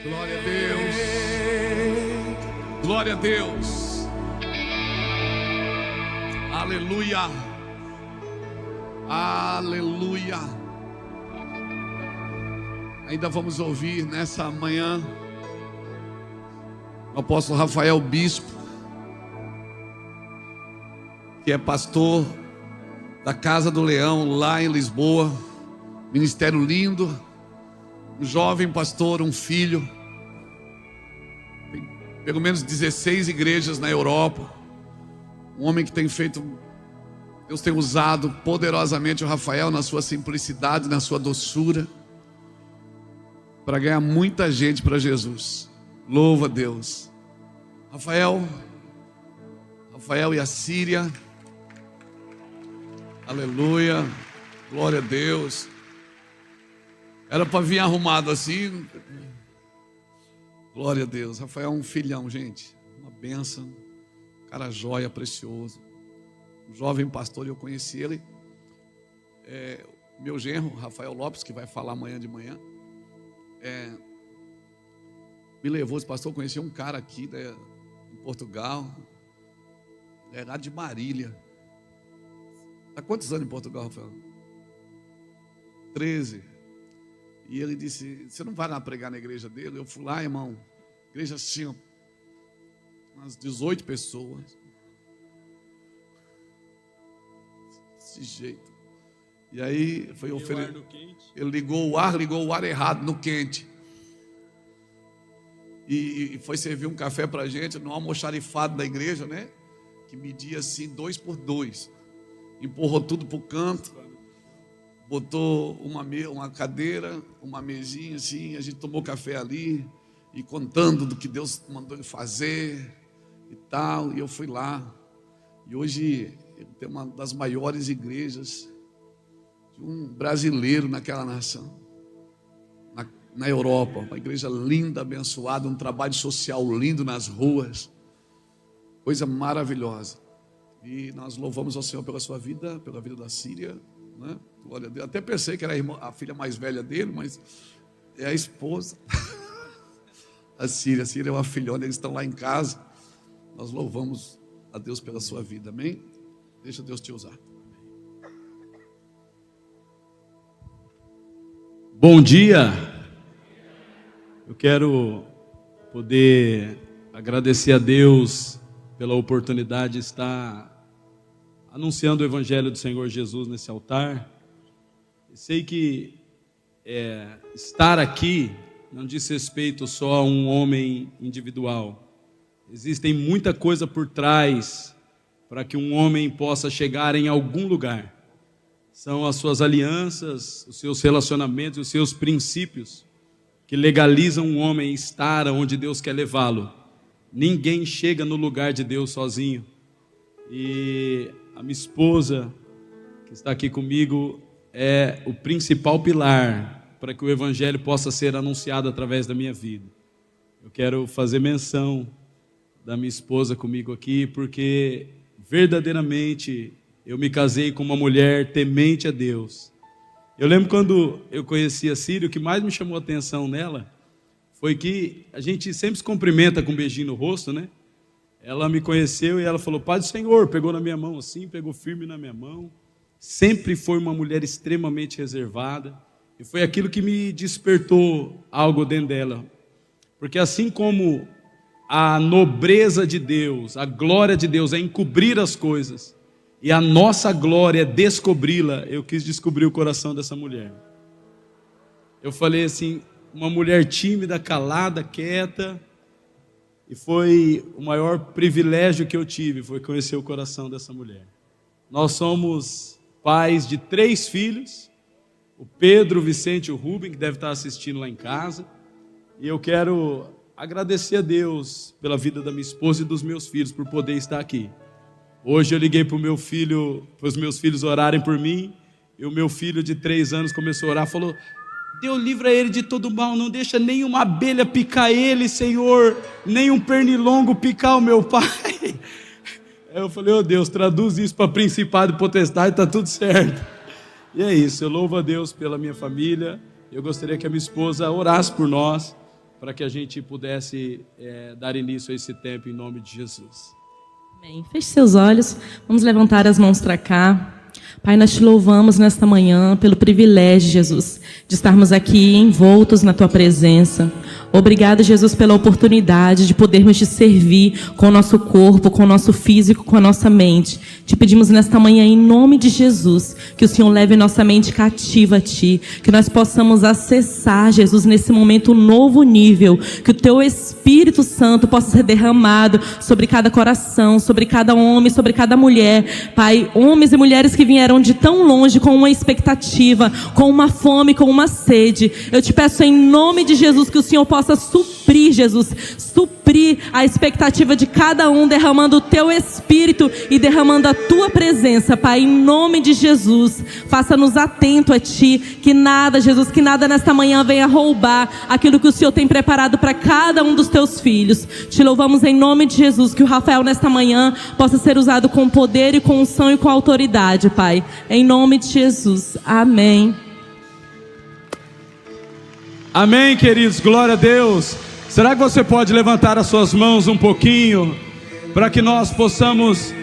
Glória a Deus. Glória a Deus. Aleluia. Aleluia. Ainda vamos ouvir nessa manhã o apóstolo Rafael Bispo, que é pastor da Casa do Leão lá em Lisboa. Ministério lindo. Um jovem pastor, um filho. Tem pelo menos 16 igrejas na Europa. Um homem que tem feito, Deus tem usado poderosamente o Rafael na sua simplicidade, na sua doçura, para ganhar muita gente para Jesus. Louva a Deus. Rafael e a Síria. Aleluia. Glória a Deus. Era para vir arrumado assim. Glória a Deus. Rafael é um filhão, gente. Uma bênção. Cara joia, precioso. Um jovem pastor, eu conheci ele. Meu genro, Rafael Lopes, que vai falar amanhã de manhã. Me levou, esse pastor, conheci um cara aqui em Portugal. É lá de Marília. Há quantos anos em Portugal, Rafael? 13. E ele disse: você não vai lá pregar na igreja dele? Eu fui lá, irmão. Igreja tinha umas 18 pessoas. Desse jeito. E aí foi oferecido. Ele ligou o ar errado no quente. E foi servir um café pra gente no almoxarifado da igreja, né? Que media assim 2 por 2. Empurrou tudo pro canto. Botou uma cadeira, uma mesinha assim, a gente tomou café ali, e contando do que Deus mandou ele fazer e tal, e eu fui lá. E hoje ele tem uma das maiores igrejas de um brasileiro naquela nação, na Europa, uma igreja linda, abençoada, um trabalho social lindo nas ruas, coisa maravilhosa. E nós louvamos ao Senhor pela sua vida, pela vida da Síria, né? Glória a Deus. Até pensei que era a filha mais velha dele, mas é a esposa. A Síria é uma filhona, eles estão lá em casa. Nós louvamos a Deus pela sua vida, amém? Deixa Deus te usar. Bom dia. Eu quero poder agradecer a Deus pela oportunidade de estar anunciando o Evangelho do Senhor Jesus nesse altar. Eu sei que estar aqui não diz respeito só a um homem individual. Existem muita coisa por trás para que um homem possa chegar em algum lugar. São as suas alianças, os seus relacionamentos, os seus princípios que legalizam um homem estar onde Deus quer levá-lo. Ninguém chega no lugar de Deus sozinho. E a minha esposa, que está aqui comigo, é o principal pilar para que o Evangelho possa ser anunciado através da minha vida. Eu quero fazer menção da minha esposa comigo aqui, porque verdadeiramente eu me casei com uma mulher temente a Deus. Eu lembro quando eu conheci a Síria, o que mais me chamou a atenção nela foi que a gente sempre se cumprimenta com um beijinho no rosto, né? Ela me conheceu e ela falou: Pai do Senhor, pegou na minha mão assim, pegou firme na minha mão. Sempre foi uma mulher extremamente reservada. E foi aquilo que me despertou algo dentro dela. Porque assim como a nobreza de Deus, a glória de Deus é encobrir as coisas, e a nossa glória é descobri-la, eu quis descobrir o coração dessa mulher. Eu falei assim, uma mulher tímida, calada, quieta. E foi o maior privilégio que eu tive, foi conhecer o coração dessa mulher. Nós somos pais de 3 filhos, o Pedro, o Vicente e o Rubem, que deve estar assistindo lá em casa. E eu quero agradecer a Deus pela vida da minha esposa e dos meus filhos, por poder estar aqui. Hoje eu liguei para os meus filhos orarem por mim, e o meu filho de 3 anos começou a orar, falou: Deus livra ele de todo mal, não deixa nenhuma abelha picar ele, Senhor, nem um pernilongo picar o meu pai. Eu falei: oh Deus, traduz isso para principado e potestade, está tudo certo. E é isso, eu louvo a Deus pela minha família. Eu gostaria que a minha esposa orasse por nós, para que a gente pudesse dar início a esse tempo em nome de Jesus. Amém. Feche seus olhos, vamos levantar as mãos para cá. Pai, nós te louvamos nesta manhã pelo privilégio, Jesus, de estarmos aqui envoltos na Tua presença. Obrigado, Jesus, pela oportunidade de podermos te servir com o nosso corpo, com o nosso físico, com a nossa mente. Te pedimos nesta manhã, em nome de Jesus, que o Senhor leve nossa mente cativa a Ti, que nós possamos acessar, Jesus, nesse momento um novo nível, que o Teu Espírito Santo possa ser derramado sobre cada coração, sobre cada homem, sobre cada mulher. Pai, homens e mulheres que vieram de tão longe com uma expectativa, com uma fome, com uma sede. Eu te peço em nome de Jesus que o Senhor possa suprir, Jesus, suprir a expectativa de cada um, derramando o Teu Espírito e derramando a Tua presença, Pai, em nome de Jesus. Faça-nos atento a Ti, que nada, Jesus, que nada nesta manhã venha roubar aquilo que o Senhor tem preparado para cada um dos Teus filhos. Te louvamos em nome de Jesus, que o Rafael nesta manhã possa ser usado com poder e com unção e com autoridade, Pai, em nome de Jesus, amém. Amém, queridos, glória a Deus. Será que você pode levantar as suas mãos um pouquinho, para que nós possamos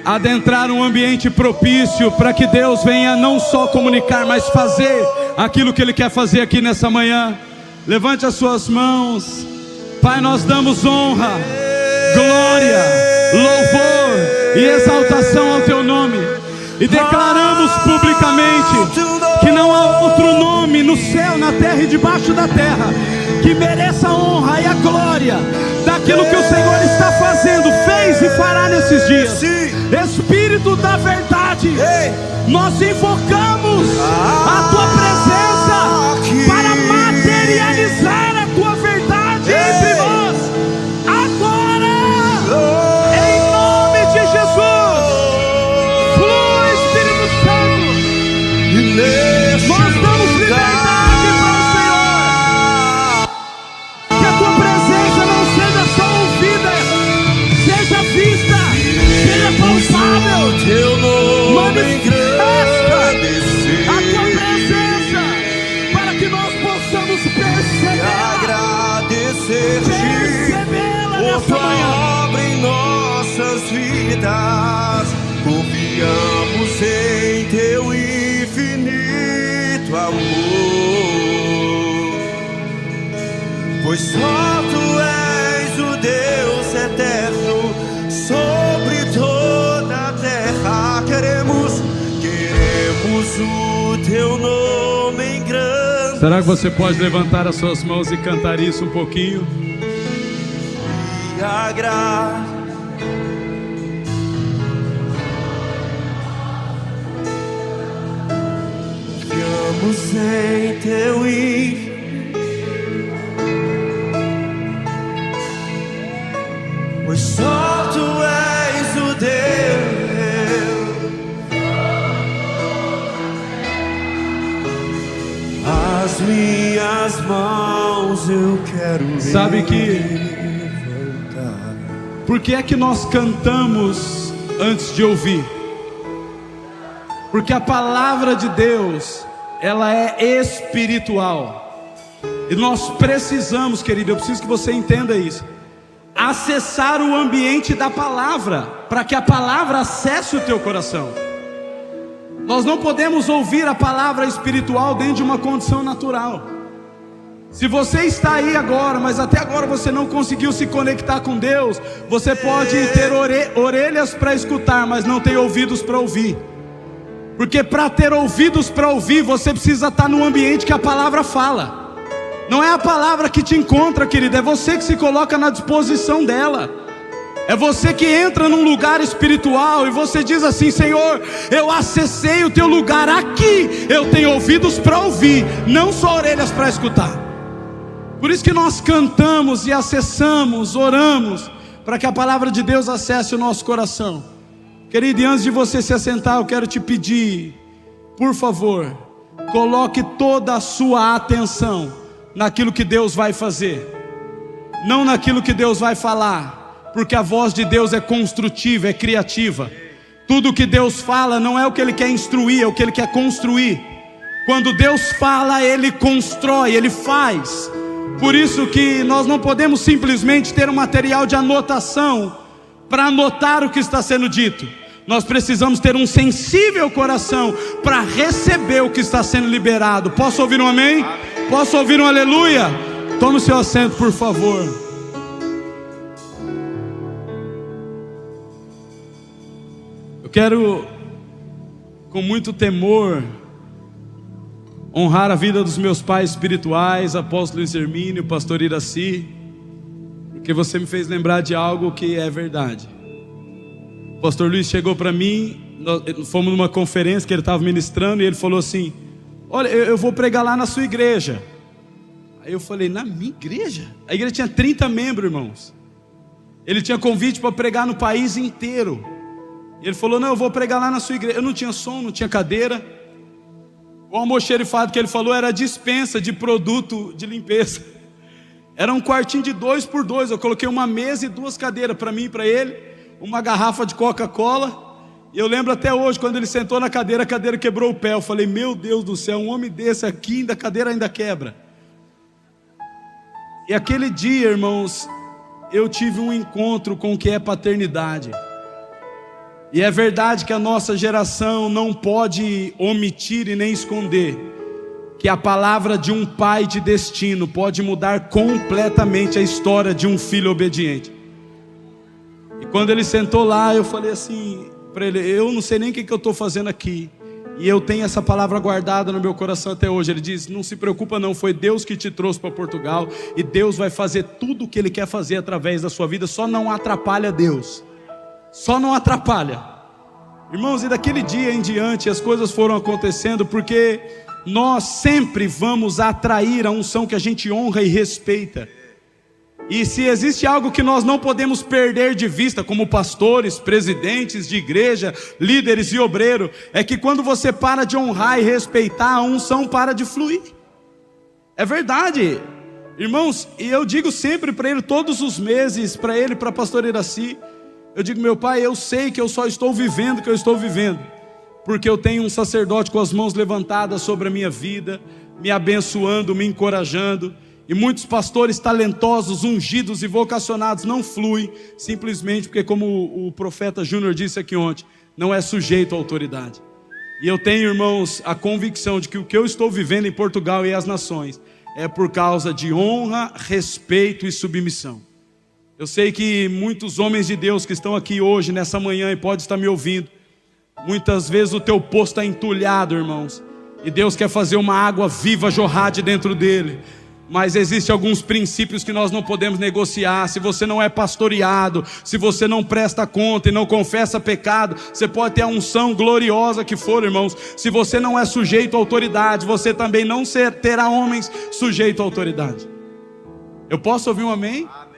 adentrar um ambiente propício, para que Deus venha não só comunicar, mas fazer aquilo que Ele quer fazer aqui nessa manhã. Levante as suas mãos. Pai, nós damos honra, glória, louvor e exaltação ao Teu nome, e declaramos publicamente que não há outro nome no céu, na terra e debaixo da terra que mereça a honra e a glória daquilo que o Senhor está fazendo, fez e fará nesses dias. Espírito da verdade, nós invocamos a Tua presença para materializar a Tua verdade entre nós agora, em nome de Jesus. Flua, Espírito Santo. Nós damos liberdade para o Senhor. Que a Tua presença não seja só ouvida, seja vista, seja palpável. Manifesta a Tua presença para que nós possamos percebê-la nessa manhã. Obra em nossas vidas, confiamos em Teu infinito amor, pois só Tu és o Deus eterno sobre toda a terra. Queremos o Teu nome engrandecido. Será que você pode levantar as suas mãos e cantar isso um pouquinho? E a graça, confiamos em Teu pois só Tu és o Deus. As minhas mãos eu quero. Sabe que por que é que nós cantamos antes de ouvir? Porque a palavra de Deus, ela é espiritual, e nós precisamos, querido, eu preciso que você entenda isso, acessar o ambiente da palavra, para que a palavra acesse o teu coração. Nós não podemos ouvir a palavra espiritual dentro de uma condição natural. Se você está aí agora, mas até agora você não conseguiu se conectar com Deus, você pode ter orelhas para escutar, mas não tem ouvidos para ouvir. Porque para ter ouvidos para ouvir, você precisa estar no ambiente que a palavra fala. Não é a palavra que te encontra, querido, é você que se coloca na disposição dela. É você que entra num lugar espiritual e você diz assim: Senhor, eu acessei o Teu lugar aqui, eu tenho ouvidos para ouvir, não só orelhas para escutar. Por isso que nós cantamos e acessamos, oramos, para que a palavra de Deus acesse o nosso coração. Querido, e antes de você se assentar, eu quero te pedir, por favor, coloque toda a sua atenção naquilo que Deus vai fazer, não naquilo que Deus vai falar. Porque a voz de Deus é construtiva, é criativa. Tudo que Deus fala não é o que Ele quer instruir, é o que Ele quer construir. Quando Deus fala, Ele constrói, Ele faz. Por isso que nós não podemos simplesmente ter um material de anotação para anotar o que está sendo dito. Nós precisamos ter um sensível coração para receber o que está sendo liberado. Posso ouvir um amém? Amém. Posso ouvir um aleluia? Tome o seu assento, por favor. Eu quero, com muito temor, honrar a vida dos meus pais espirituais, apóstolo Luiz Hermínio, pastor Iraci, porque você me fez lembrar de algo que é verdade. O pastor Luiz chegou para mim, nós fomos numa conferência que ele estava ministrando, e ele falou assim: olha, eu vou pregar lá na sua igreja. Aí eu falei: na minha igreja? A igreja tinha 30 membros, irmãos. Ele tinha convite para pregar no país inteiro. Ele falou: não, eu vou pregar lá na sua igreja. Eu não tinha som, não tinha cadeira. O almoxerifado que ele falou era dispensa de produto de limpeza. Era um quartinho de 2x2. Eu coloquei uma mesa e 2 cadeiras para mim e para ele, uma garrafa de Coca-Cola. E eu lembro até hoje, quando ele sentou na cadeira, a cadeira quebrou o pé. Eu falei: meu Deus do céu, um homem desse aqui, a cadeira ainda quebra. E aquele dia, irmãos, eu tive um encontro com o que é paternidade. E é verdade que a nossa geração não pode omitir e nem esconder que a palavra de um pai de destino pode mudar completamente a história de um filho obediente. E quando ele sentou lá, eu falei assim para ele: eu não sei nem o que eu estou fazendo aqui, e eu tenho essa palavra guardada no meu coração até hoje. Ele disse: não se preocupa não, foi Deus que te trouxe para Portugal, e Deus vai fazer tudo o que Ele quer fazer através da sua vida, só não atrapalha Deus. Só não atrapalha. Irmãos, e daquele dia em diante as coisas foram acontecendo, porque nós sempre vamos atrair a unção que a gente honra e respeita. E se existe algo que nós não podemos perder de vista, como pastores, presidentes de igreja, líderes e obreiros, é que quando você para de honrar e respeitar, a unção para de fluir. É verdade, irmãos. E eu digo sempre para ele, todos os meses, para ele, para a pastor Iraci, eu digo: meu pai, eu sei que eu só estou vivendo o que eu estou vivendo, porque eu tenho um sacerdote com as mãos levantadas sobre a minha vida, me abençoando, me encorajando. E muitos pastores talentosos, ungidos e vocacionados não fluem, simplesmente porque, como o profeta Júnior disse aqui ontem, não é sujeito à autoridade. E eu tenho, irmãos, a convicção de que o que eu estou vivendo em Portugal e as nações é por causa de honra, respeito e submissão. Eu sei que muitos homens de Deus que estão aqui hoje, nessa manhã, e podem estar me ouvindo, muitas vezes o teu poço está entulhado, irmãos, e Deus quer fazer uma água viva jorrar de dentro dele. Mas existem alguns princípios que nós não podemos negociar. Se você não é pastoreado, se você não presta conta e não confessa pecado, você pode ter a unção gloriosa que for, irmãos. Se você não é sujeito à autoridade, você também não terá homens sujeitos à autoridade. Eu posso ouvir um amém? Amém.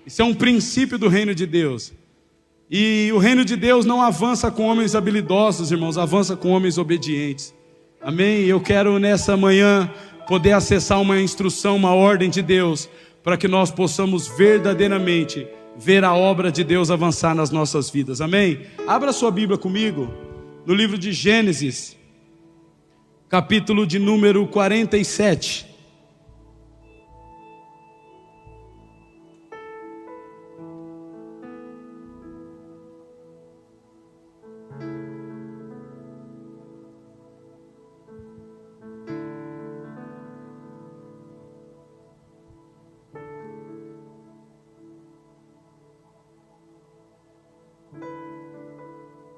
Isso é um princípio do reino de Deus. E o reino de Deus não avança com homens habilidosos, irmãos, avança com homens obedientes. Amém? Eu quero nessa manhã poder acessar uma instrução, uma ordem de Deus, para que nós possamos verdadeiramente ver a obra de Deus avançar nas nossas vidas. Amém? Abra sua Bíblia comigo no livro de Gênesis, capítulo de número 47.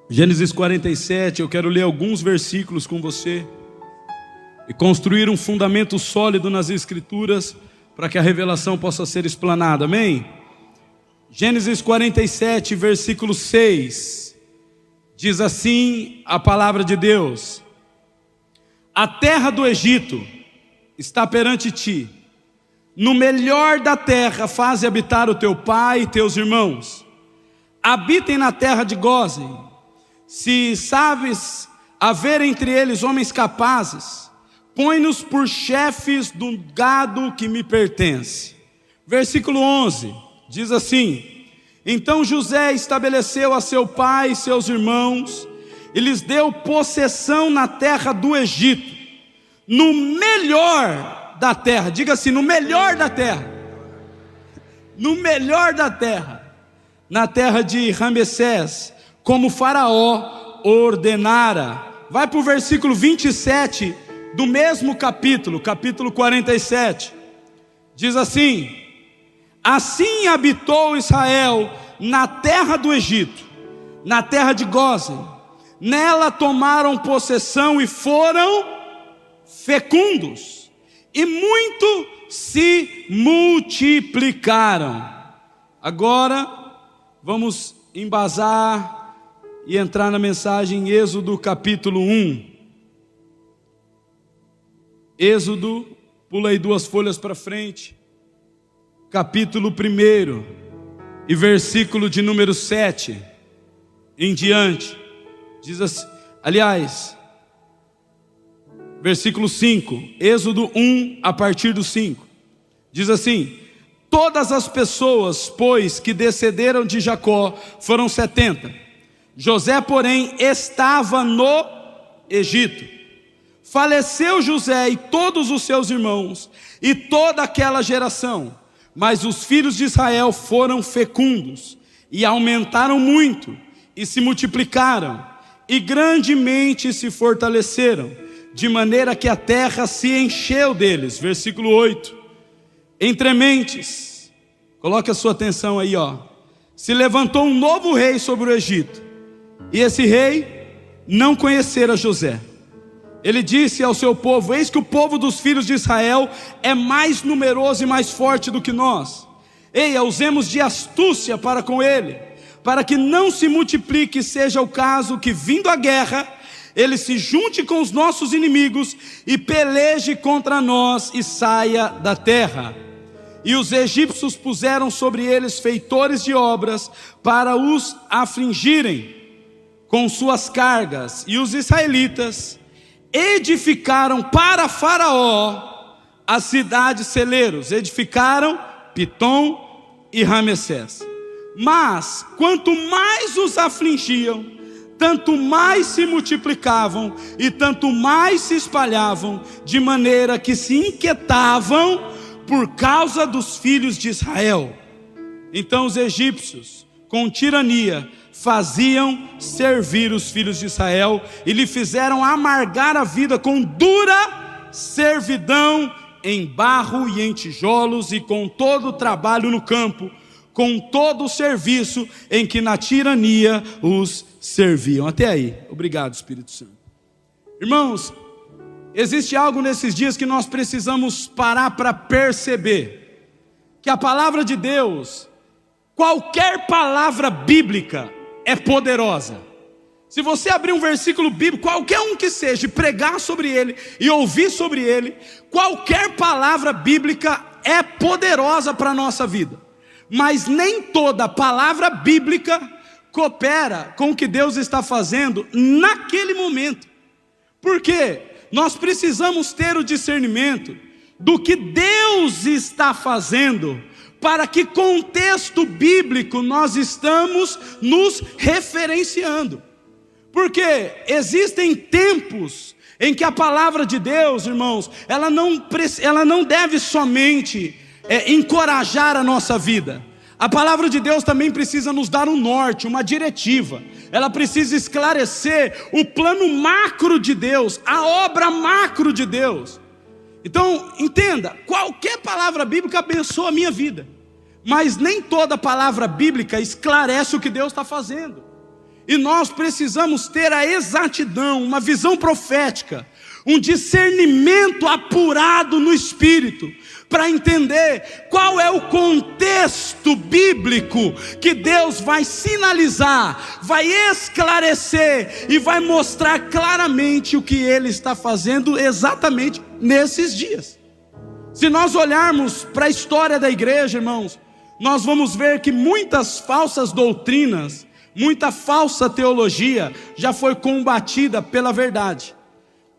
Gênesis 47, eu quero ler alguns versículos com você e construir um fundamento sólido nas Escrituras para que a revelação possa ser explanada, amém? Gênesis 47, versículo 6, diz assim a palavra de Deus: a terra do Egito está perante ti, no melhor da terra faze habitar o teu pai e teus irmãos, habitem na terra de Gósen. Se sabes haver entre eles homens capazes, põe-nos por chefes do gado que me pertence. Versículo 11, diz assim: então José estabeleceu a seu pai e seus irmãos, e lhes deu possessão na terra do Egito, no melhor da terra. Diga assim: no melhor da terra. No melhor da terra. Na terra de Ramessés, como Faraó ordenara. Vai para o versículo 27 do mesmo capítulo, capítulo 47. Diz assim: assim habitou Israel na terra do Egito, na terra de Gósen. Nela tomaram possessão e foram fecundos, e muito se multiplicaram. Agora vamos embasar e entrar na mensagem em Êxodo capítulo 1. Êxodo, pula aí 2 folhas para frente, capítulo 1 e versículo de número 7 em diante. Diz assim, aliás, versículo 5, Êxodo 1 a partir do 5, diz assim: todas as pessoas, pois, que descenderam de Jacó foram 70. José, porém, estava no Egito. Faleceu José e todos os seus irmãos e toda aquela geração, mas os filhos de Israel foram fecundos e aumentaram muito e se multiplicaram e grandemente se fortaleceram, de maneira que a terra se encheu deles. Versículo 8. Entre mentes, coloque a sua atenção aí, se levantou um novo rei sobre o Egito, e esse rei não conhecera José. Ele disse ao seu povo: eis que o povo dos filhos de Israel é mais numeroso e mais forte do que nós. Eia, usemos de astúcia para com ele, para que não se multiplique, seja o caso que, vindo a guerra, ele se junte com os nossos inimigos e peleje contra nós e saia da terra. E os egípcios puseram sobre eles feitores de obras para os afligirem com suas cargas, e os israelitas edificaram para Faraó as cidades celeiros, edificaram Pitom e Ramessés. Mas quanto mais os afligiam, tanto mais se multiplicavam e tanto mais se espalhavam, de maneira que se inquietavam por causa dos filhos de Israel. Então os egípcios, com tirania, faziam servir os filhos de Israel e lhe fizeram amargar a vida com dura servidão em barro e em tijolos, e com todo o trabalho no campo, com todo o serviço em que na tirania os serviam. Até aí. Obrigado, Espírito Santo. Irmãos, existe algo nesses dias que nós precisamos parar para perceber, que a palavra de Deus, qualquer palavra bíblica, é poderosa. Se você abrir um versículo bíblico, qualquer um que seja, e pregar sobre ele e ouvir sobre ele, qualquer palavra bíblica é poderosa para a nossa vida. Mas nem toda palavra bíblica coopera com o que Deus está fazendo naquele momento. Por quê? Nós precisamos ter o discernimento do que Deus está fazendo, para que contexto bíblico nós estamos nos referenciando. Porque existem tempos em que a palavra de Deus, irmãos, ela não deve somente encorajar a nossa vida. A palavra de Deus também precisa nos dar um norte, uma diretiva. Ela precisa esclarecer o plano macro de Deus, a obra macro de Deus. Então, entenda, qualquer palavra bíblica abençoa a minha vida, mas nem toda palavra bíblica esclarece o que Deus está fazendo. E nós precisamos ter a exatidão, uma visão profética, um discernimento apurado no Espírito, para entender qual é o contexto bíblico que Deus vai sinalizar, vai esclarecer e vai mostrar claramente o que Ele está fazendo exatamente nesses dias. Se nós olharmos para a história da igreja, irmãos, nós vamos ver que muitas falsas doutrinas, muita falsa teologia já foi combatida pela verdade.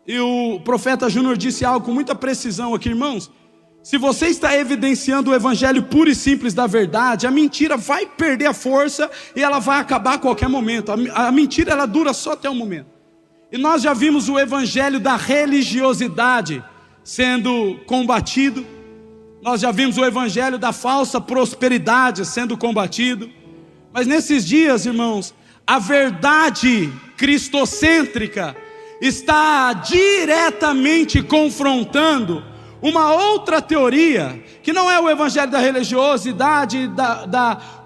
E o profeta Júnior disse algo com muita precisão aqui, irmãos. Se você está evidenciando o evangelho puro e simples da verdade, a mentira vai perder a força e ela vai acabar a qualquer momento. A mentira, ela dura só até um momento. E nós já vimos o evangelho da religiosidade sendo combatido. Nós já vimos o evangelho da falsa prosperidade sendo combatido. Mas nesses dias, irmãos, a verdade cristocêntrica está diretamente confrontando uma outra teoria, que não é o evangelho da religiosidade,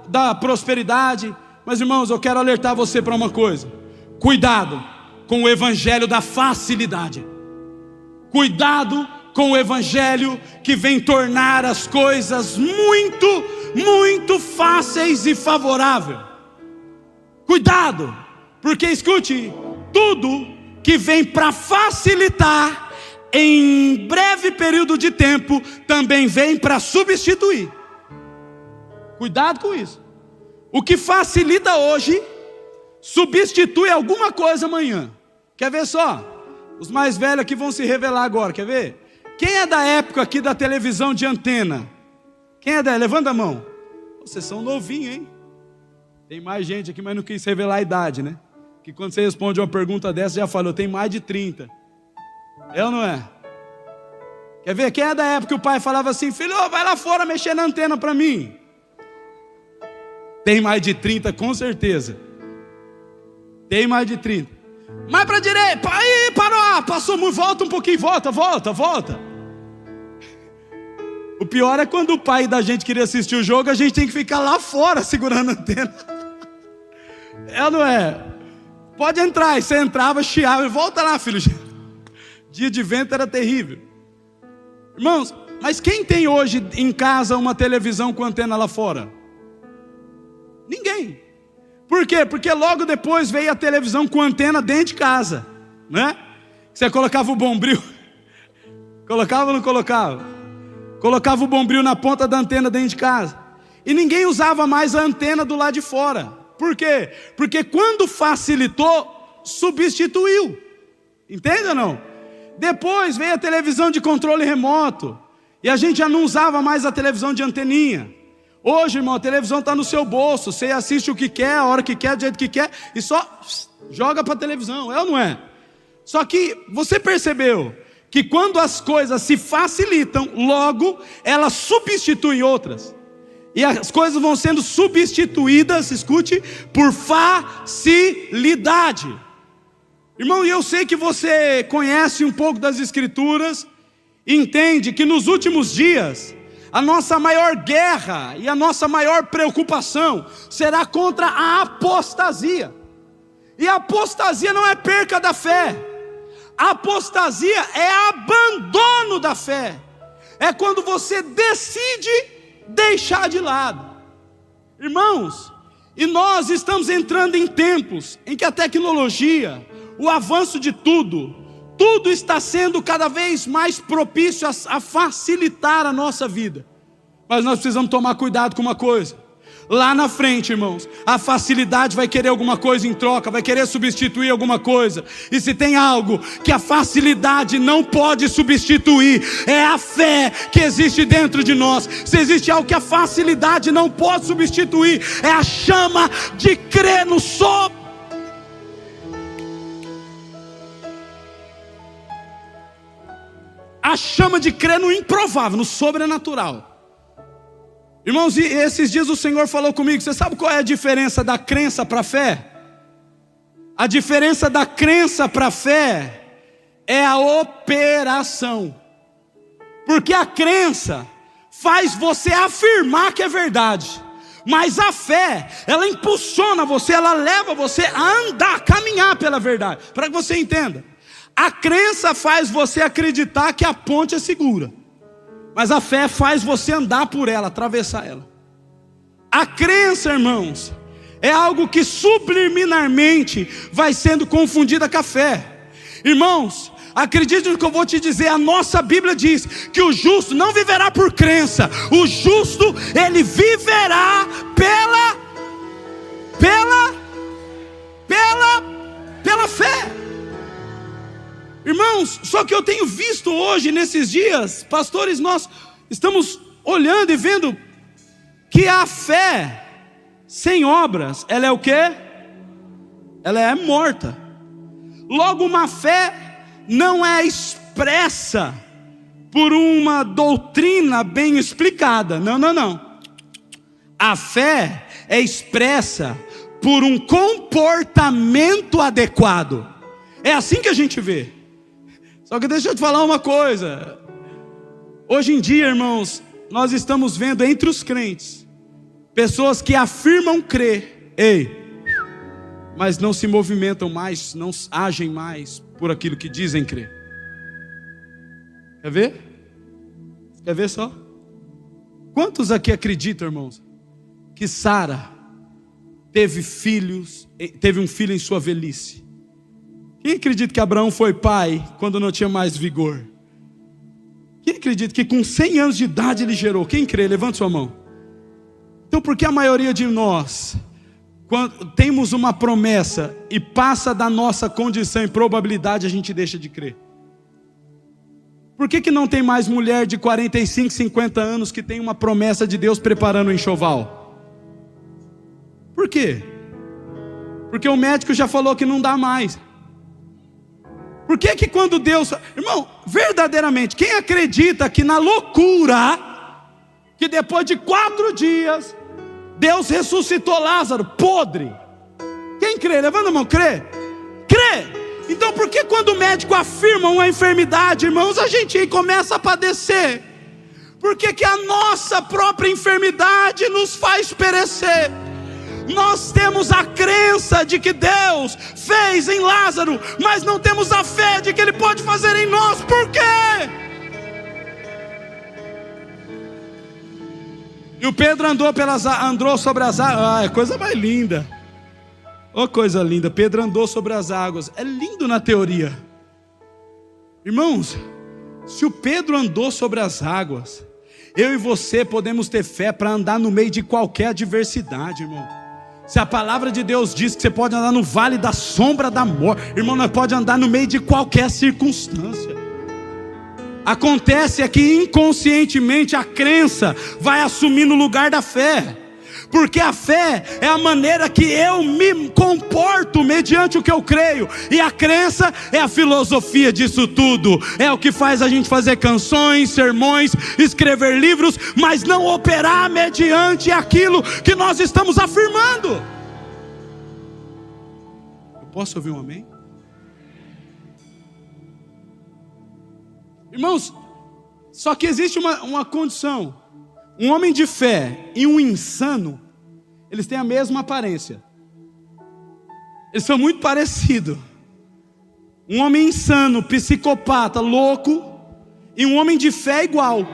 da prosperidade. Mas, irmãos, eu quero alertar você para uma coisa: cuidado com o evangelho da facilidade. Cuidado com o evangelho que vem tornar as coisas muito, muito fáceis e favoráveis. Cuidado, porque escute, tudo que vem para facilitar em breve período de tempo também vem para substituir. Cuidado com isso. O que facilita hoje substitui alguma coisa amanhã. Quer ver só? Os mais velhos aqui vão se revelar agora, quer ver? Quem é da época aqui da televisão de antena? Quem é da? Levanta a mão. Vocês são novinhos, hein? Tem mais gente aqui, mas não quis revelar a idade, né? Que quando você responde uma pergunta dessa, já falou, tem mais de 30. É ou não é? Quer ver? Quem é da época que o pai falava assim, filho, vai lá fora mexer na antena para mim? Tem mais de 30, com certeza. Tem mais de 30. Mais para a direita. Aí, parou, passou muito, volta um pouquinho, volta. O pior é quando o pai da gente queria assistir o jogo, a gente tem que ficar lá fora segurando a antena. É ou não é? Pode entrar, e você entrava, chiava, volta lá, filho. Dia de vento era terrível. Irmãos, mas quem tem hoje em casa uma televisão com antena lá fora? Ninguém. Por quê? Porque logo depois veio a televisão com antena dentro de casa, né? Você colocava o bombril. Colocava ou não colocava? Colocava o bombril na ponta da antena dentro de casa. E ninguém usava mais a antena do lado de fora. Por quê? Porque quando facilitou, substituiu. Entende ou não? Depois veio a televisão de controle remoto. E a gente já não usava mais a televisão de anteninha. Hoje, irmão, a televisão está no seu bolso. Você assiste o que quer, a hora que quer, do jeito que quer. E só joga para a televisão, é ou não é? Só que você percebeu que quando as coisas se facilitam, logo elas substituem outras. E as coisas vão sendo substituídas, escute, por facilidade. Irmão, e eu sei que você conhece um pouco das Escrituras, entende que nos últimos dias, a nossa maior guerra e a nossa maior preocupação será contra a apostasia. E a apostasia não é perca da fé. A apostasia é abandono da fé. É quando você decide deixar de lado. Irmãos, e nós estamos entrando em tempos em que a tecnologia, o avanço de tudo está sendo cada vez mais propício a facilitar a nossa vida. Mas nós precisamos tomar cuidado com uma coisa. Lá na frente, irmãos, a facilidade vai querer alguma coisa em troca, vai querer substituir alguma coisa. E se tem algo que a facilidade não pode substituir, é a fé que existe dentro de nós. Se existe algo que a facilidade não pode substituir, é a chama de crer no sobre. A chama de crer no improvável, no sobrenatural. Irmãos, e esses dias o Senhor falou comigo, você sabe qual é a diferença da crença para a fé? A diferença da crença para a fé é a operação. Porque a crença faz você afirmar que é verdade. Mas a fé, ela impulsiona você, ela leva você a andar, a caminhar pela verdade. Para que você entenda. A crença faz você acreditar que a ponte é segura. Mas a fé faz você andar por ela, atravessar ela. A crença, irmãos, é algo que subliminarmente vai sendo confundida com a fé. Irmãos, acredite no que eu vou te dizer. A nossa Bíblia diz que o justo não viverá por crença. O justo, ele viverá pela fé. Irmãos, só que eu tenho visto hoje, nesses dias, pastores, nós estamos olhando e vendo que a fé sem obras, ela é o quê? Ela é morta. Logo, uma fé não é expressa por uma doutrina bem explicada. Não. A fé é expressa por um comportamento adequado. É assim que a gente vê. Só que deixa eu te falar uma coisa. Hoje em dia, irmãos, nós estamos vendo entre os crentes pessoas que afirmam crer, mas não se movimentam mais, não agem mais por aquilo que dizem crer. Quer ver? Quer ver só? Quantos aqui acreditam, irmãos, que Sara teve um filho em sua velhice? Quem acredita que Abraão foi pai quando não tinha mais vigor? Quem acredita que com 100 anos de idade ele gerou? Quem crê? Levante sua mão. Então por que a maioria de nós, quando temos uma promessa e passa da nossa condição e probabilidade, a gente deixa de crer? Por que não tem mais mulher de 45, 50 anos que tem uma promessa de Deus preparando o enxoval? Por quê? Porque o médico já falou que não dá mais. Por que quando Deus... Irmão, verdadeiramente, quem acredita que na loucura, que depois de 4 dias, Deus ressuscitou Lázaro, podre? Quem crê? Levanta a mão, crê? Crê! Então por que quando o médico afirma uma enfermidade, irmãos, a gente começa a padecer? Por que a nossa própria enfermidade nos faz perecer? Nós temos a crença de que Deus fez em Lázaro, mas não temos a fé de que Ele pode fazer em nós. Por quê? E o Pedro andou sobre as águas. É coisa mais linda. Oh, coisa linda. Pedro andou sobre as águas. É lindo na teoria. Irmãos, se o Pedro andou sobre as águas, eu e você podemos ter fé para andar no meio de qualquer adversidade, irmão. Se a palavra de Deus diz que você pode andar no vale da sombra da morte, irmão, nós podemos andar no meio de qualquer circunstância. Acontece é que inconscientemente a crença vai assumir no lugar da fé. Porque a fé é a maneira que eu me comporto mediante o que eu creio. E a crença é a filosofia disso tudo. É o que faz a gente fazer canções, sermões, escrever livros, mas não operar mediante aquilo que nós estamos afirmando. Eu posso ouvir um amém? Irmãos, só que existe uma condição. Um homem de fé e um insano, eles têm a mesma aparência. Eles são muito parecidos. Um homem insano, psicopata, louco, e um homem de fé é igual.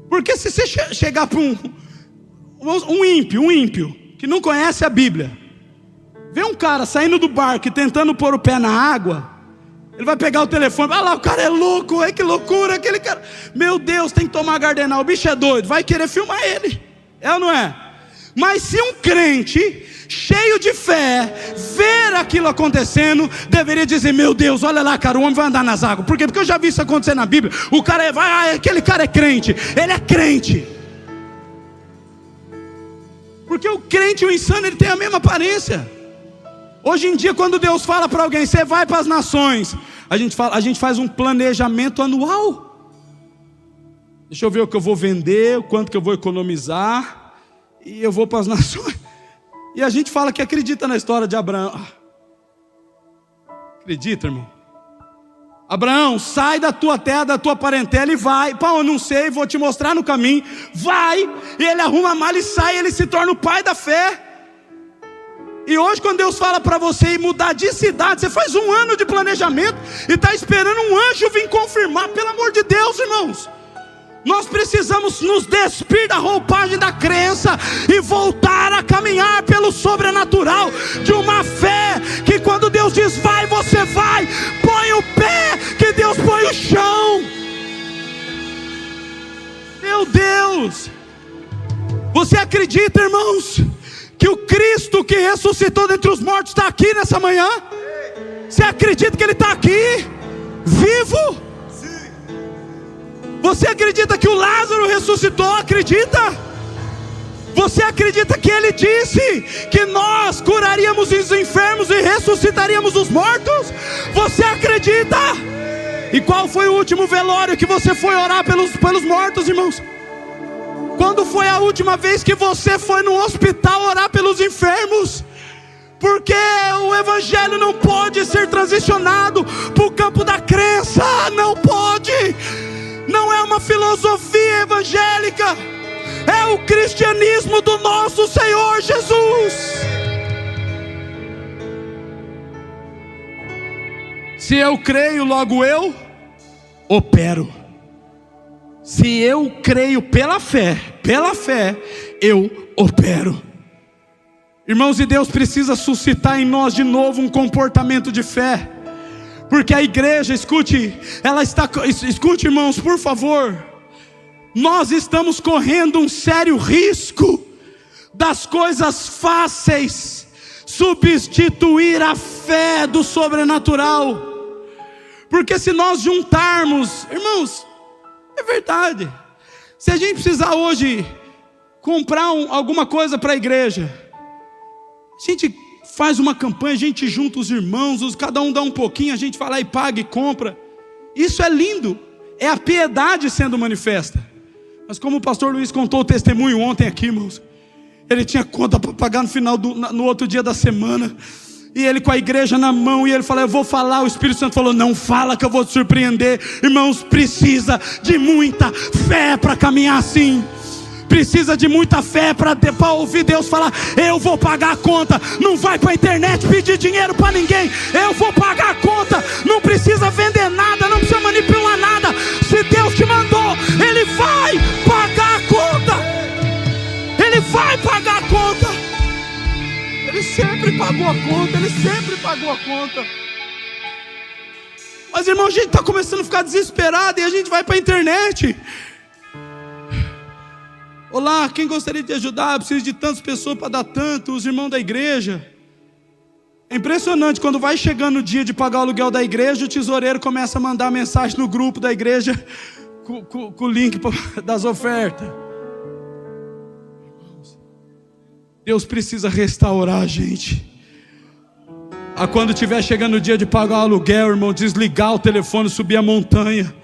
Porque se você chegar para um ímpio, que não conhece a Bíblia, vê um cara saindo do barco e tentando pôr o pé na água, ele vai pegar o telefone, vai lá, o cara é louco, que loucura, aquele cara, meu Deus, tem que tomar Gardenal, o bicho é doido, vai querer filmar ele, é ou não é? Mas se um crente, cheio de fé, ver aquilo acontecendo, deveria dizer, meu Deus, olha lá, cara, o homem vai andar nas águas. Por quê? Porque eu já vi isso acontecer na Bíblia. O cara aquele cara é crente, ele é crente. Porque o crente e o insano, ele tem a mesma aparência. Hoje em dia, quando Deus fala para alguém, você vai para as nações, a gente faz um planejamento anual. Deixa eu ver o que eu vou vender, o quanto que eu vou economizar, e eu vou para as nações. E a gente fala que acredita na história de Abraão. Acredita, irmão? Abraão, sai da tua terra, da tua parentela e vai. Pô, eu não sei, vou te mostrar no caminho. Vai, e ele arruma a mala e sai, ele se torna o pai da fé. E hoje quando Deus fala para você ir mudar de cidade, você faz 1 ano de planejamento e está esperando um anjo vir confirmar. Pelo amor de Deus, irmãos, nós precisamos nos despir da roupagem da crença e voltar a caminhar pelo sobrenatural, de uma fé que quando Deus diz vai, você vai. Põe o pé, que Deus põe o chão. Meu Deus, você acredita, irmãos, que o Cristo que ressuscitou dentre os mortos está aqui nessa manhã? Você acredita que Ele está aqui, vivo? Você acredita que o Lázaro ressuscitou? Acredita? Você acredita que Ele disse que nós curaríamos os enfermos e ressuscitaríamos os mortos? Você acredita? E qual foi o último velório que você foi orar pelos mortos, irmãos? Quando foi a última vez que você foi no hospital orar pelos enfermos? Porque o evangelho não pode ser transicionado para o campo da crença. Não pode. Não é uma filosofia evangélica. É o cristianismo do nosso Senhor Jesus. Se eu creio, logo eu opero. Se eu creio pela fé, eu opero. Irmãos, e Deus precisa suscitar em nós de novo um comportamento de fé. Porque a igreja, escute, irmãos, por favor. Nós estamos correndo um sério risco das coisas fáceis substituir a fé do sobrenatural. Porque se nós juntarmos, irmãos, é verdade, se a gente precisar hoje comprar alguma coisa para a igreja, a gente faz uma campanha, a gente junta os irmãos, cada um dá um pouquinho, a gente vai lá e paga e compra. Isso é lindo, é a piedade sendo manifesta. Mas como o pastor Luiz contou o testemunho ontem aqui, irmãos, ele tinha conta para pagar no outro dia da semana, e ele com a igreja na mão, e ele falou, eu vou falar. O Espírito Santo falou, não fala que eu vou te surpreender. Irmãos, precisa de muita fé para caminhar assim. Precisa de muita fé para ouvir Deus falar, eu vou pagar a conta. Não vai para a internet pedir dinheiro para ninguém. Eu vou pagar a conta. Não precisa vender nada, não precisa manipular nada. Se Deus te mandou, Ele vai pagar a conta. Ele vai pagar a conta. Ele sempre pagou a conta. Ele sempre pagou a conta. Mas, irmão, a gente está começando a ficar desesperado e a gente vai para a internet. Olá, quem gostaria de ajudar? Eu preciso de tantas pessoas para dar tanto. Os irmãos da igreja. É impressionante, quando vai chegando o dia de pagar o aluguel da igreja, o tesoureiro começa a mandar mensagem no grupo da igreja com o link das ofertas. Deus precisa restaurar a gente. Quando estiver chegando o dia de pagar o aluguel, irmão, desligar o telefone, subir a montanha,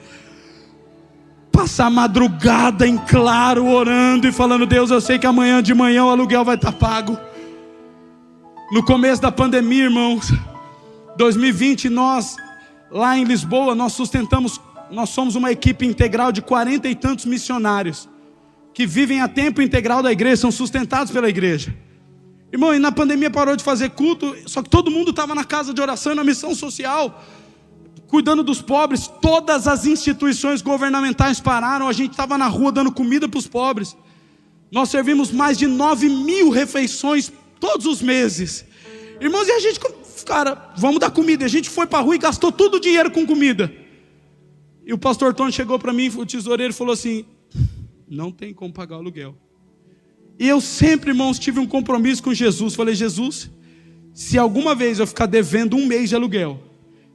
passar a madrugada em claro, orando e falando, Deus, eu sei que amanhã de manhã o aluguel vai estar pago. No começo da pandemia, irmãos, 2020, nós, lá em Lisboa, nós somos uma equipe integral de 40 e tantos missionários, que vivem a tempo integral da igreja, são sustentados pela igreja. Irmão, e na pandemia parou de fazer culto, só que todo mundo estava na casa de oração e na missão social, cuidando dos pobres. Todas as instituições governamentais pararam, a gente estava na rua dando comida para os pobres. Nós servimos mais de 9.000 refeições todos os meses. Irmãos, e a gente, cara, vamos dar comida. E a gente foi para a rua e gastou todo o dinheiro com comida. E o pastor Tony chegou para mim, o tesoureiro, falou assim, não tem como pagar o aluguel. E eu sempre, irmãos, tive um compromisso com Jesus. Falei, Jesus, se alguma vez eu ficar devendo um mês de aluguel,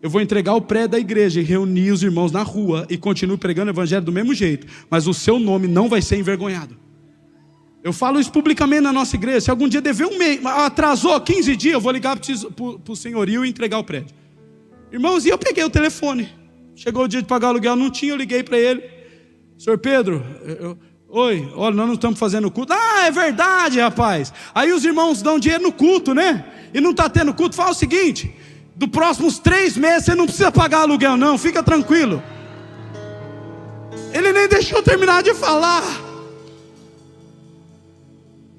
eu vou entregar o prédio da igreja e reunir os irmãos na rua e continuo pregando o evangelho do mesmo jeito, mas o seu nome não vai ser envergonhado. Eu falo isso publicamente na nossa igreja. Se algum dia dever um mês, atrasou 15 dias, eu vou ligar para o senhorio e entregar o prédio. Irmãos, e eu peguei o telefone. Chegou o dia de pagar o aluguel, não tinha, eu liguei para ele. Senhor Pedro, oi, olha, nós não estamos fazendo culto. Ah, é verdade, rapaz. Aí os irmãos dão dinheiro no culto, né? E não está tendo culto. Fala o seguinte, dos próximos 3 meses você não precisa pagar aluguel não, fica tranquilo. Ele nem deixou eu terminar de falar.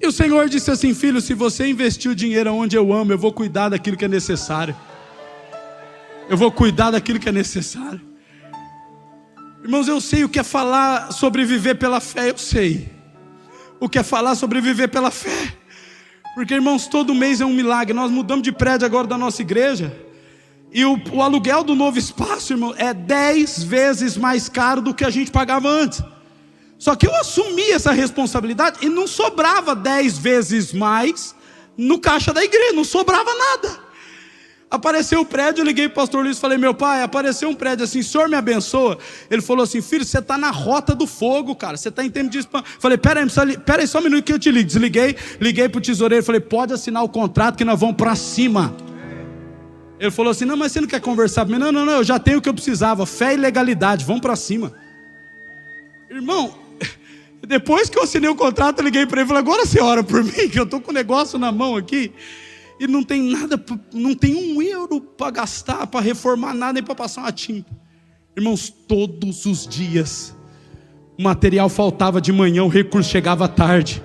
E o Senhor disse assim, filho, se você investir o dinheiro onde eu amo, eu vou cuidar daquilo que é necessário. Eu vou cuidar daquilo que é necessário. Irmãos, eu sei o que é falar sobre viver pela fé, eu sei. O que é falar sobre viver pela fé. Porque, irmãos, todo mês é um milagre. Nós mudamos de prédio agora da nossa igreja. E o aluguel do novo espaço, irmão, é 10 vezes mais caro do que a gente pagava antes. Só que eu assumi essa responsabilidade e não sobrava 10 vezes mais no caixa da igreja, não sobrava nada. Apareceu o prédio, eu liguei para o pastor Luiz e falei, meu pai, apareceu um prédio assim, o senhor me abençoa? Ele falou assim, filho, você está na rota do fogo, cara, você está em tempo de expansão. Falei, pera aí só um minuto que eu te ligo. Desliguei, liguei para o tesoureiro, falei, pode assinar o contrato que nós vamos para cima. Ele falou assim, não, mas você não quer conversar comigo? Não, eu já tenho o que eu precisava, fé e legalidade, vamos para cima. Irmão, depois que eu assinei o contrato, eu liguei para ele e falei, agora você ora por mim, que eu estou com o negócio na mão aqui, e não tem nada, não tem €1 para gastar, para reformar nada, nem para passar uma tinta. Irmãos, todos os dias, o material faltava de manhã, o recurso chegava à tarde.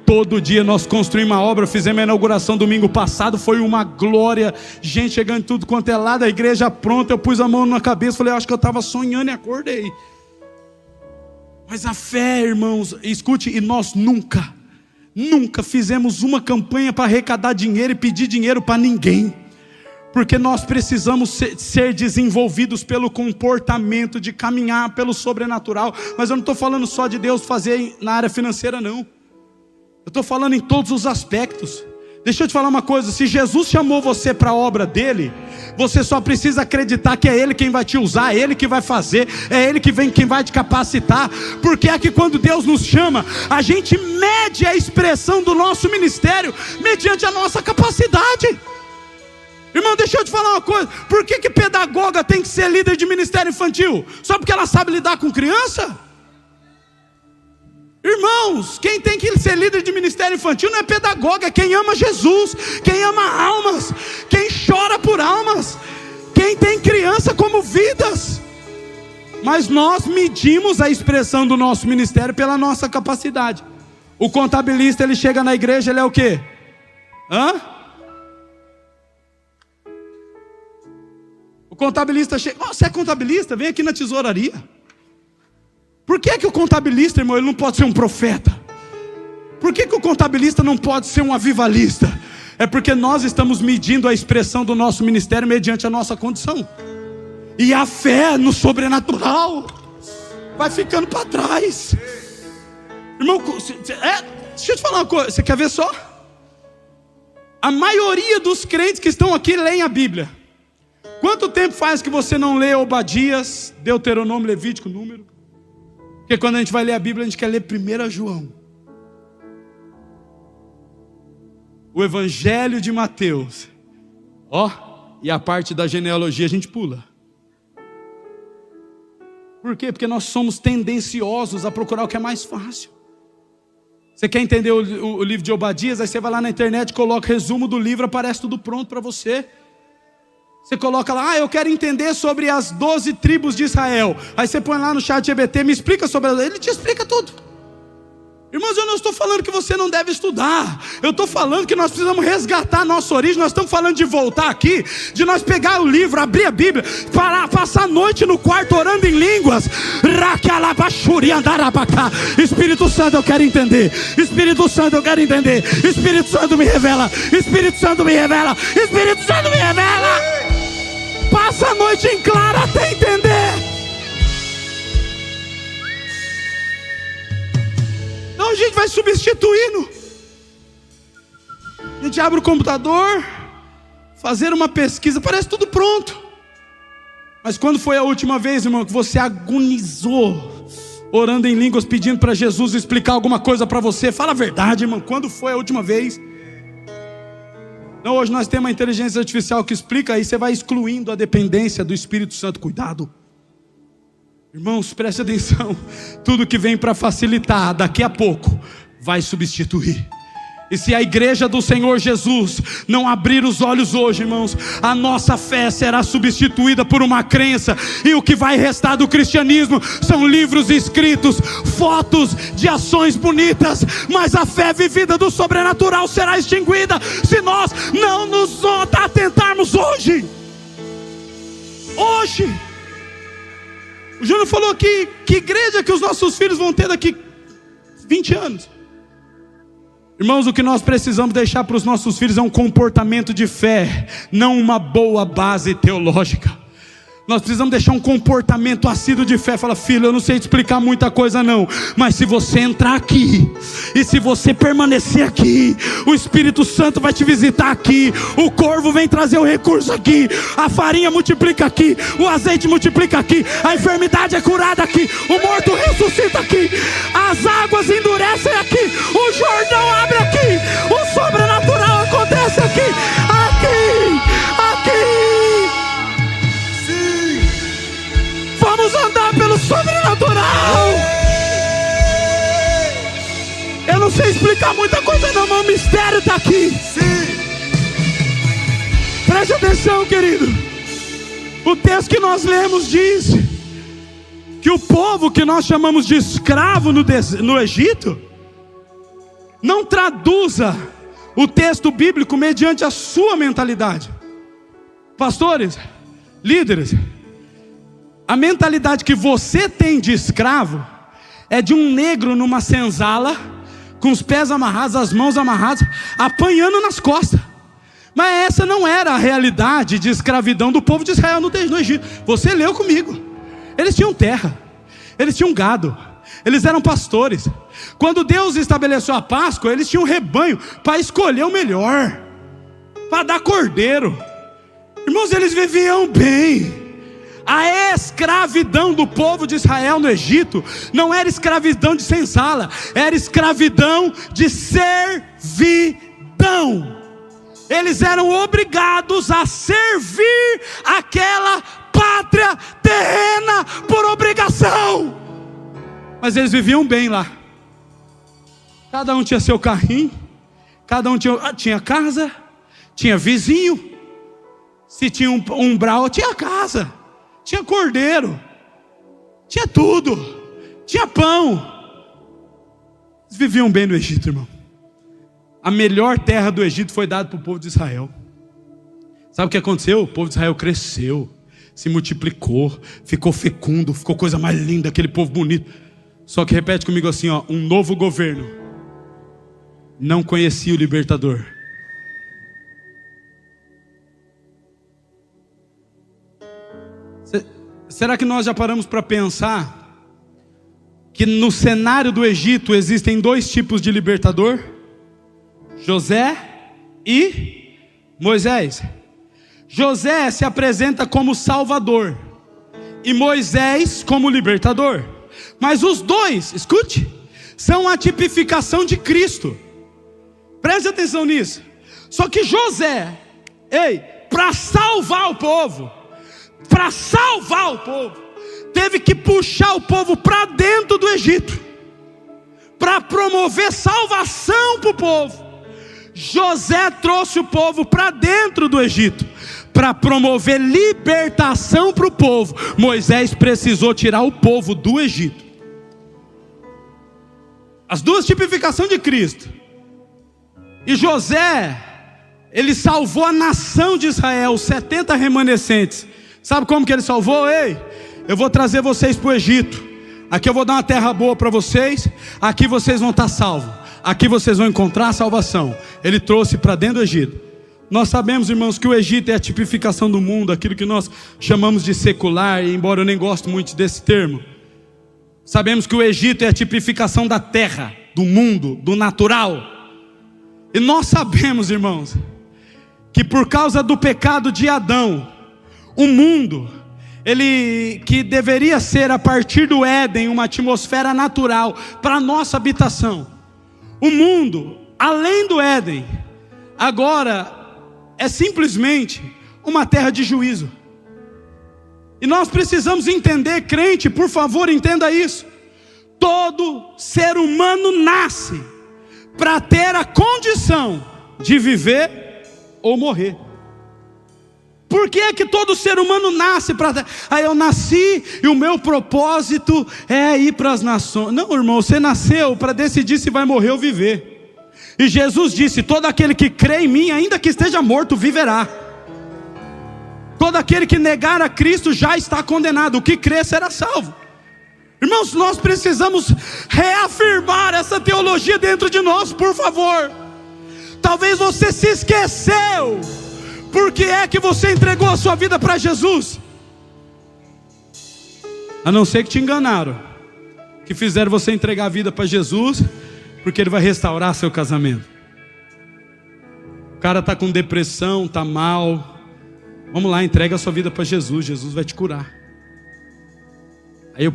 Todo dia nós construímos uma obra, fizemos a inauguração domingo passado, foi uma glória, gente chegando de tudo quanto é lado, a igreja pronta, eu pus a mão na cabeça, falei, acho que eu estava sonhando e acordei. Mas a fé, irmãos, escute, e nós nunca fizemos uma campanha para arrecadar dinheiro e pedir dinheiro para ninguém, porque nós precisamos ser desenvolvidos pelo comportamento, de caminhar pelo sobrenatural. Mas eu não estou falando só de Deus fazer na área financeira, não. Eu estou falando em todos os aspectos. Deixa eu te falar uma coisa, se Jesus chamou você para a obra dele, você só precisa acreditar que é ele quem vai te usar, é ele que vai fazer, é ele quem vai te capacitar. Porque é que quando Deus nos chama, a gente mede a expressão do nosso ministério mediante a nossa capacidade. Irmão, deixa eu te falar uma coisa, por que pedagoga tem que ser líder de ministério infantil? Só porque ela sabe lidar com criança? Irmãos, quem tem que ser líder de ministério infantil não é pedagoga, é quem ama Jesus, quem ama almas, quem chora por almas, quem tem criança como vidas. Mas nós medimos a expressão do nosso ministério pela nossa capacidade. O contabilista, ele chega na igreja, ele é o quê? O contabilista chega, você é contabilista? Vem aqui na tesouraria. Por que o contabilista, irmão, ele não pode ser um profeta? Por que o contabilista não pode ser um avivalista? É porque nós estamos medindo a expressão do nosso ministério mediante a nossa condição. E a fé no sobrenatural vai ficando para trás. Irmão, deixa eu te falar uma coisa, você quer ver só? A maioria dos crentes que estão aqui leem a Bíblia. Quanto tempo faz que você não lê Obadias, Deuteronômio, Levítico, Número? Porque quando a gente vai ler a Bíblia, a gente quer ler 1 João. O Evangelho de Mateus. E a parte da genealogia a gente pula. Por quê? Porque nós somos tendenciosos a procurar o que é mais fácil. Você quer entender o livro de Obadias? Aí você vai lá na internet, coloca resumo do livro, aparece tudo pronto para você. Você coloca lá, eu quero entender sobre as 12 tribos de Israel. Aí você põe lá no chat GPT, me explica sobre elas. Ele te explica tudo. Irmãos, eu não estou falando que você não deve estudar. Eu estou falando que nós precisamos resgatar a nossa origem. Nós estamos falando de voltar aqui, de nós pegar o livro, abrir a Bíblia, passar a noite no quarto orando em línguas. Espírito Santo, eu quero entender. Espírito Santo, eu quero entender. Espírito Santo, me revela. Espírito Santo, me revela. Espírito Santo, me revela. Passa a noite em claro até entender. Não, a gente vai substituindo. A gente abre o computador, fazer uma pesquisa, parece tudo pronto. Mas quando foi a última vez, irmão, que você agonizou, orando em línguas, pedindo para Jesus explicar alguma coisa para você? Fala a verdade, irmão, quando foi a última vez? Não, hoje nós temos uma inteligência artificial que explica, aí você vai excluindo a dependência do Espírito Santo. Cuidado. Irmãos, preste atenção. Tudo que vem para facilitar, daqui a pouco, vai substituir. E se a igreja do Senhor Jesus não abrir os olhos hoje, irmãos, a nossa fé será substituída por uma crença. E o que vai restar do cristianismo são livros escritos, fotos de ações bonitas. Mas a fé vivida do sobrenatural será extinguida se nós não nos atentarmos hoje. Hoje. O Júnior falou aqui, que igreja que os nossos filhos vão ter daqui 20 anos. Irmãos, o que nós precisamos deixar para os nossos filhos é um comportamento de fé, não uma boa base teológica. Nós precisamos deixar um comportamento assíduo de fé. Fala, filho, eu não sei te explicar muita coisa não, mas se você entrar aqui, e se você permanecer aqui, o Espírito Santo vai te visitar aqui, o corvo vem trazer o recurso aqui, a farinha multiplica aqui, o azeite multiplica aqui, a enfermidade é curada aqui, o morto ressuscita aqui, as águas endurecem aqui, o Jordão abre aqui, o sobrenatural acontece aqui, aqui, aqui. não sei explicar muita coisa não, mas o mistério está aqui. Sim. Preste atenção, querido. O texto que nós lemos diz que o povo que nós chamamos de escravo no Egito, não traduza o texto bíblico mediante a sua mentalidade. Pastores, líderes, a mentalidade que você tem de escravo é de um negro numa senzala, com os pés amarrados, as mãos amarradas, apanhando nas costas. Mas essa não era a realidade de escravidão do povo de Israel no Egito. Você leu comigo. Eles tinham terra, eles tinham gado, eles eram pastores. Quando Deus estabeleceu a Páscoa, eles tinham um rebanho para escolher o melhor, para dar cordeiro. Irmãos, eles viviam bem. A escravidão do povo de Israel no Egito não era escravidão de senzala, era escravidão de servidão. Eles eram obrigados a servir aquela pátria terrena por obrigação. Mas eles viviam bem lá. Cada um tinha seu carrinho, cada um tinha casa, tinha vizinho. Se tinha um umbral, tinha casa, tinha cordeiro, tinha tudo, tinha pão. Eles viviam bem no Egito, irmão. A melhor terra do Egito foi dada para o povo de Israel. Sabe o que aconteceu? O povo de Israel cresceu, se multiplicou, ficou fecundo, ficou coisa mais linda, aquele povo bonito. Só que repete comigo assim, ó, um novo governo não conhecia o libertador. Será que nós já paramos para pensar que no cenário do Egito existem dois tipos de libertador? José e Moisés. José se apresenta como salvador e Moisés como libertador. Mas os dois, escute, são a tipificação de Cristo. Preste atenção nisso. Só que José, para salvar o povo, teve que puxar o povo para dentro do Egito, para promover salvação para o povo. José trouxe o povo para dentro do Egito, para promover libertação para o povo. Moisés precisou tirar o povo do Egito. As duas tipificações de Cristo. E José, ele salvou a nação de Israel, os 70 remanescentes. Sabe como que ele salvou? Eu vou trazer vocês para o Egito. Aqui eu vou dar uma terra boa para vocês. Aqui vocês vão estar salvos. Aqui vocês vão encontrar a salvação. Ele trouxe para dentro do Egito. Nós sabemos, irmãos, que o Egito é a tipificação do mundo, aquilo que nós chamamos de secular, e embora eu nem goste muito desse termo, sabemos que o Egito é a tipificação da terra, do mundo, do natural. E nós sabemos, irmãos, que por causa do pecado de Adão, o mundo, ele que deveria ser a partir do Éden uma atmosfera natural para a nossa habitação, o mundo, além do Éden, agora é simplesmente uma terra de juízo. E nós precisamos entender, crente, por favor, entenda isso. Todo ser humano nasce para ter a condição de viver ou morrer. Por que é que todo ser humano nasce para... eu nasci e o meu propósito é ir para as nações. Não, irmão, você nasceu para decidir se vai morrer ou viver. E Jesus disse, todo aquele que crê em mim, ainda que esteja morto, viverá. Todo aquele que negar a Cristo já está condenado. O que crer será salvo. Irmãos, nós precisamos reafirmar essa teologia dentro de nós, por favor. Talvez você se esqueceu. Por que é que você entregou a sua vida para Jesus? A não ser que te enganaram, que fizeram você entregar a vida para Jesus, porque Ele vai restaurar seu casamento. O cara está com depressão, está mal. Vamos lá, entrega a sua vida para Jesus, Jesus vai te curar. Aí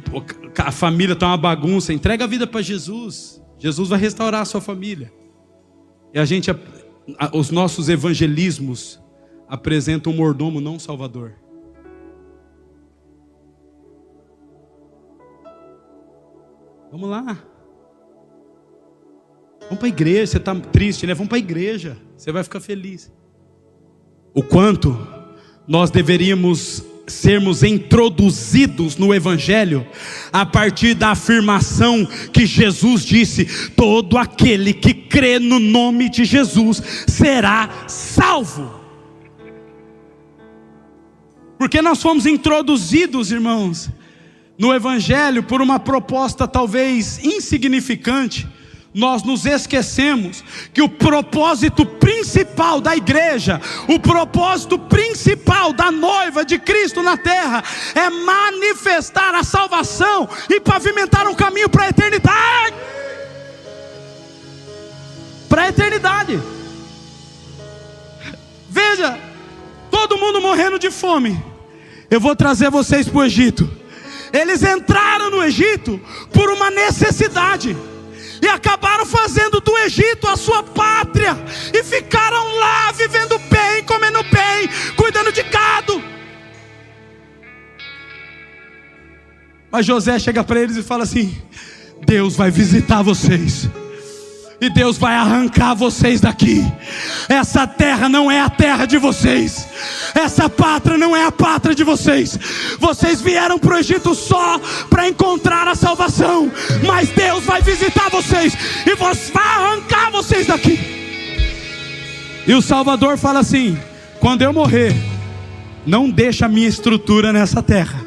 a família está uma bagunça, entrega a vida para Jesus, Jesus vai restaurar a sua família. E os nossos evangelismos apresentam um mordomo, não um salvador. Vamos lá. Vamos para a igreja, você está triste, né? Vamos para a igreja, você vai ficar feliz. O quanto nós deveríamos sermos introduzidos no Evangelho a partir da afirmação que Jesus disse: todo aquele que crê no nome de Jesus será salvo. Porque nós fomos introduzidos, irmãos, no Evangelho por uma proposta talvez insignificante. Nós nos esquecemos que o propósito principal da igreja, o propósito principal da noiva de Cristo na terra, é manifestar a salvação e pavimentar um caminho para a eternidade. Para a eternidade. Veja, todo mundo morrendo de fome. Eu vou trazer vocês para o Egito. Eles entraram no Egito por uma necessidade e acabaram fazendo do Egito a sua pátria, e ficaram lá vivendo bem, comendo bem, cuidando de gado. Mas José chega para eles e fala assim: Deus vai visitar vocês, e Deus vai arrancar vocês daqui. Essa terra não é a terra de vocês, essa pátria não é a pátria de vocês. Vocês vieram para o Egito só para encontrar a salvação, mas Deus vai visitar vocês e vai arrancar vocês daqui. E o Salvador fala assim: quando eu morrer, não deixa a minha estrutura nessa terra,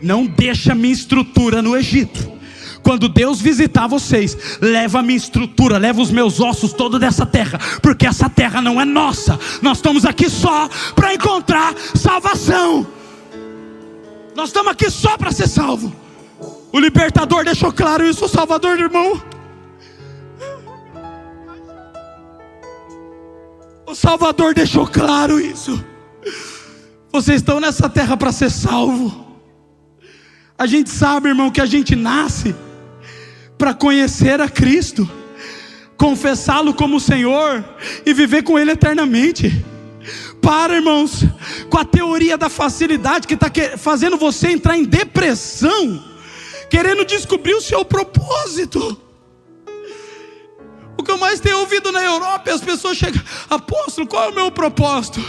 não deixa a minha estrutura no Egito. Quando Deus visitar vocês, leva a minha estrutura, leva os meus ossos todos dessa terra, porque essa terra não é nossa. Nós estamos aqui só para encontrar salvação. Nós estamos aqui só para ser salvo. O libertador deixou claro isso, o Salvador, irmão. O Salvador deixou claro isso. Vocês estão nessa terra para ser salvo. A gente sabe, irmão, que a gente nasce para conhecer a Cristo, confessá-lo como Senhor e viver com Ele eternamente. Para, irmãos, com a teoria da facilidade que está fazendo você entrar em depressão, querendo descobrir o seu propósito. O que eu mais tenho ouvido na Europa é as pessoas chegam: apóstolo, qual é o meu propósito?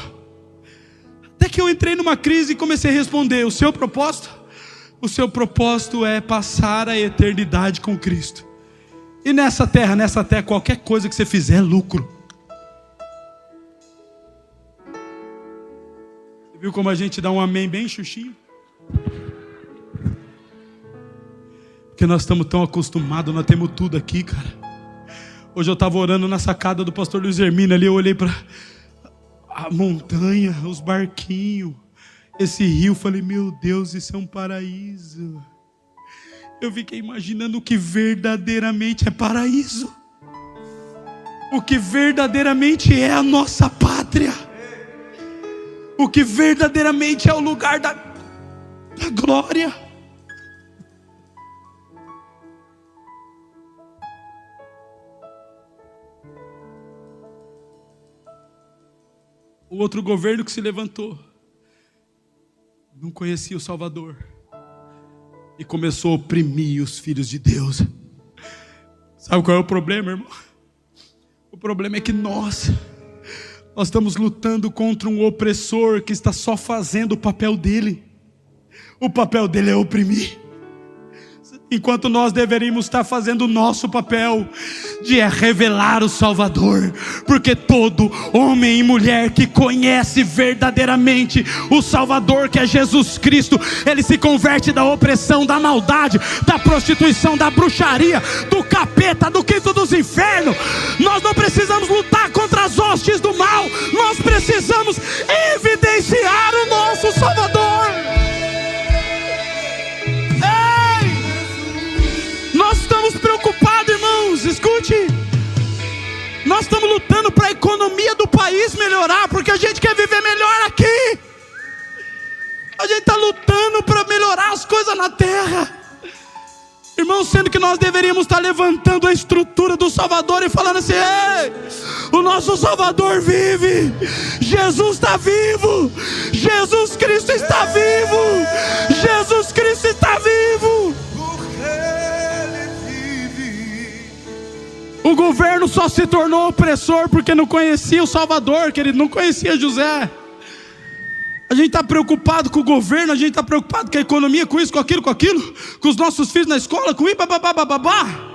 Até que eu entrei numa crise e comecei a responder: o seu propósito? O seu propósito é passar a eternidade com Cristo. E nessa terra, qualquer coisa que você fizer é lucro. Você viu como a gente dá um amém bem xuxinho? Porque nós estamos tão acostumados, nós temos tudo aqui, cara. Hoje eu estava orando na sacada do pastor Luiz Hermínio ali, eu olhei para a montanha, os barquinhos, esse rio, falei: meu Deus, isso é um paraíso. Eu fiquei imaginando o que verdadeiramente é paraíso, o que verdadeiramente é a nossa pátria, o que verdadeiramente é o lugar da glória. O outro governo que se levantou não conhecia o Salvador e começou a oprimir os filhos de Deus. Sabe qual é o problema, irmão? O problema é que nós estamos lutando contra um opressor que está só fazendo o papel dele. O papel dele é oprimir, enquanto nós deveríamos estar fazendo o nosso papel de revelar o Salvador. Porque todo homem e mulher que conhece verdadeiramente o Salvador, que é Jesus Cristo, ele se converte da opressão, da maldade, da prostituição, da bruxaria, do capeta, do quinto dos infernos. Nós não precisamos lutar contra as hostes do mal, nós precisamos evidenciar o nosso Salvador. Nós estamos preocupados, irmãos, escute. Nós estamos lutando para a economia do país melhorar, porque a gente quer viver melhor aqui. A gente está lutando para melhorar as coisas na terra, irmãos, sendo que nós deveríamos estar levantando a estrutura do Salvador e falando assim: ei, o nosso Salvador vive, Jesus está vivo, Jesus Cristo está vivo, Jesus Cristo está vivo. Ele vive. O governo só se tornou opressor porque não conhecia o Salvador, querido, não conhecia José. A gente está preocupado com o governo, a gente está preocupado com a economia, com isso, com aquilo, com os nossos filhos na escola, com isso, babá.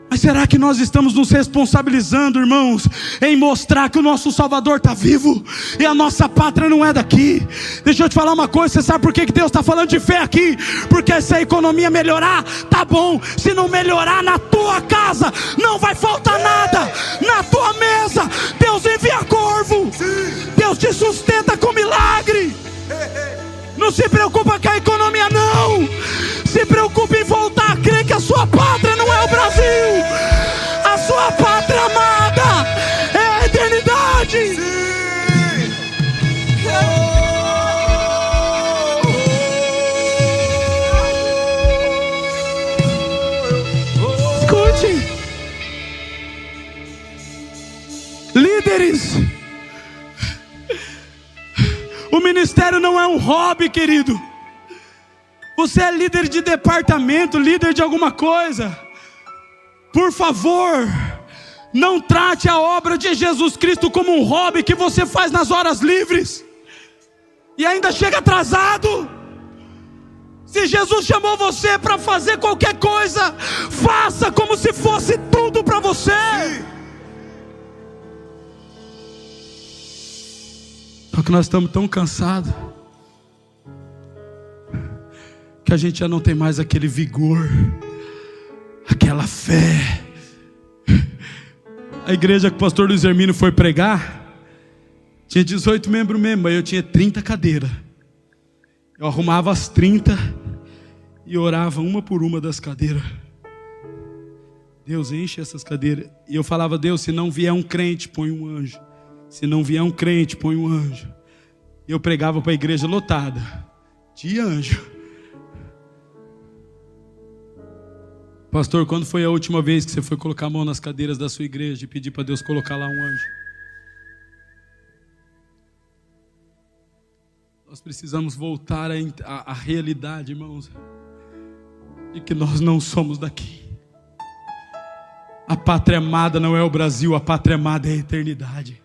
Mas será que nós estamos nos responsabilizando, irmãos, em mostrar que o nosso Salvador está vivo e a nossa pátria não é daqui? Deixa eu te falar uma coisa, você sabe por que Deus está falando de fé aqui? Porque se a economia melhorar, tá bom. Se não melhorar, na tua casa não vai faltar nada. Na tua mesa, Deus envia corvo. Deus te sustenta com milagre. Não se preocupa com a economia, não. Se preocupe em voltar a crer que a sua pátria não é o Brasil. A sua pátria amada é a eternidade. Escute, líderes, o ministério não é um hobby, querido. Você é líder de departamento, líder de alguma coisa. Por favor, não trate a obra de Jesus Cristo como um hobby que você faz nas horas livres e ainda chega atrasado. Se Jesus chamou você para fazer qualquer coisa, faça como se fosse tudo para você. Só que nós estamos tão cansados que a gente já não tem mais aquele vigor, aquela fé. A igreja que o pastor Luiz Hermínio foi pregar tinha 18 membros mesmo, mas eu tinha 30 cadeiras. Eu arrumava as 30 e orava uma por uma das cadeiras. Deus, enche essas cadeiras. E eu falava: Deus, se não vier um crente, põe um anjo. Se não vier um crente, põe um anjo. E eu pregava para a igreja lotada de anjo. Pastor, quando foi a última vez que você foi colocar a mão nas cadeiras da sua igreja e pedir para Deus colocar lá um anjo? Nós precisamos voltar à realidade, irmãos, de que nós não somos daqui. A pátria amada não é o Brasil, a pátria amada é a eternidade.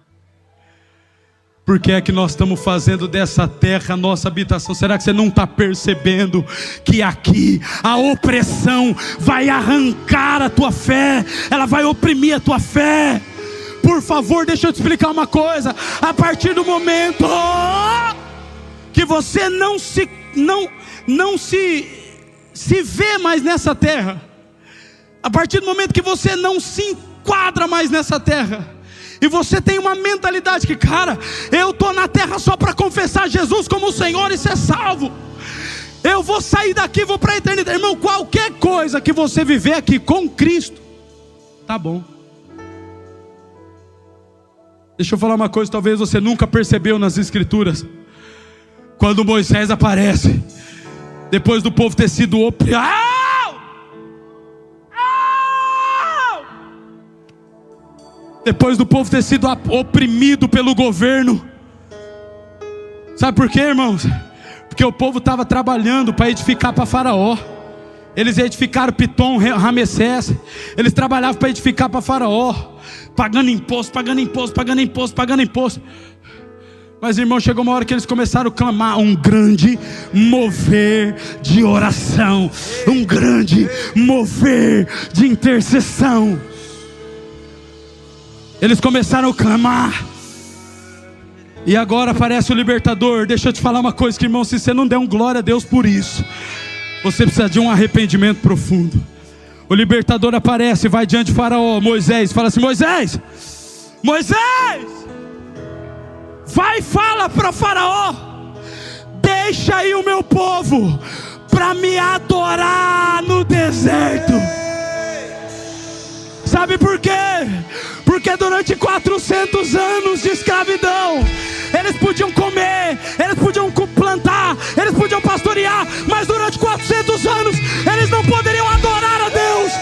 Por que é que nós estamos fazendo dessa terra a nossa habitação? Será que você não está percebendo que aqui a opressão vai arrancar a tua fé? Ela vai oprimir a tua fé. Por favor, deixa eu te explicar uma coisa. A partir do momento que você não se vê mais nessa terra, a partir do momento que você não se enquadra mais nessa terra, e você tem uma mentalidade que, cara, eu estou na terra só para confessar Jesus como o Senhor e ser salvo, eu vou sair daqui e vou para a eternidade. Irmão, qualquer coisa que você viver aqui com Cristo, tá bom. Deixa eu falar uma coisa, talvez você nunca percebeu nas escrituras. Quando Moisés aparece, depois do povo ter sido oprimido, depois do povo ter sido oprimido pelo governo. Sabe por quê, irmãos? Porque o povo estava trabalhando para edificar para Faraó. Eles edificaram Pitom, Ramessés. Eles trabalhavam para edificar para Faraó, pagando imposto. Mas, irmão, chegou uma hora que eles começaram a clamar um grande mover de oração, um grande mover de intercessão. Eles começaram a clamar. E agora aparece o libertador. Deixa eu te falar uma coisa, que, irmão, se você não der um glória a Deus por isso, você precisa de um arrependimento profundo. O libertador aparece, vai diante de Faraó. Moisés fala assim: Moisés, vai e fala para Faraó: deixa aí o meu povo para me adorar no deserto. Sabe por quê? Porque durante 400 anos de escravidão, eles podiam comer, eles podiam plantar, eles podiam pastorear, mas durante 400 anos eles não poderiam adorar a Deus,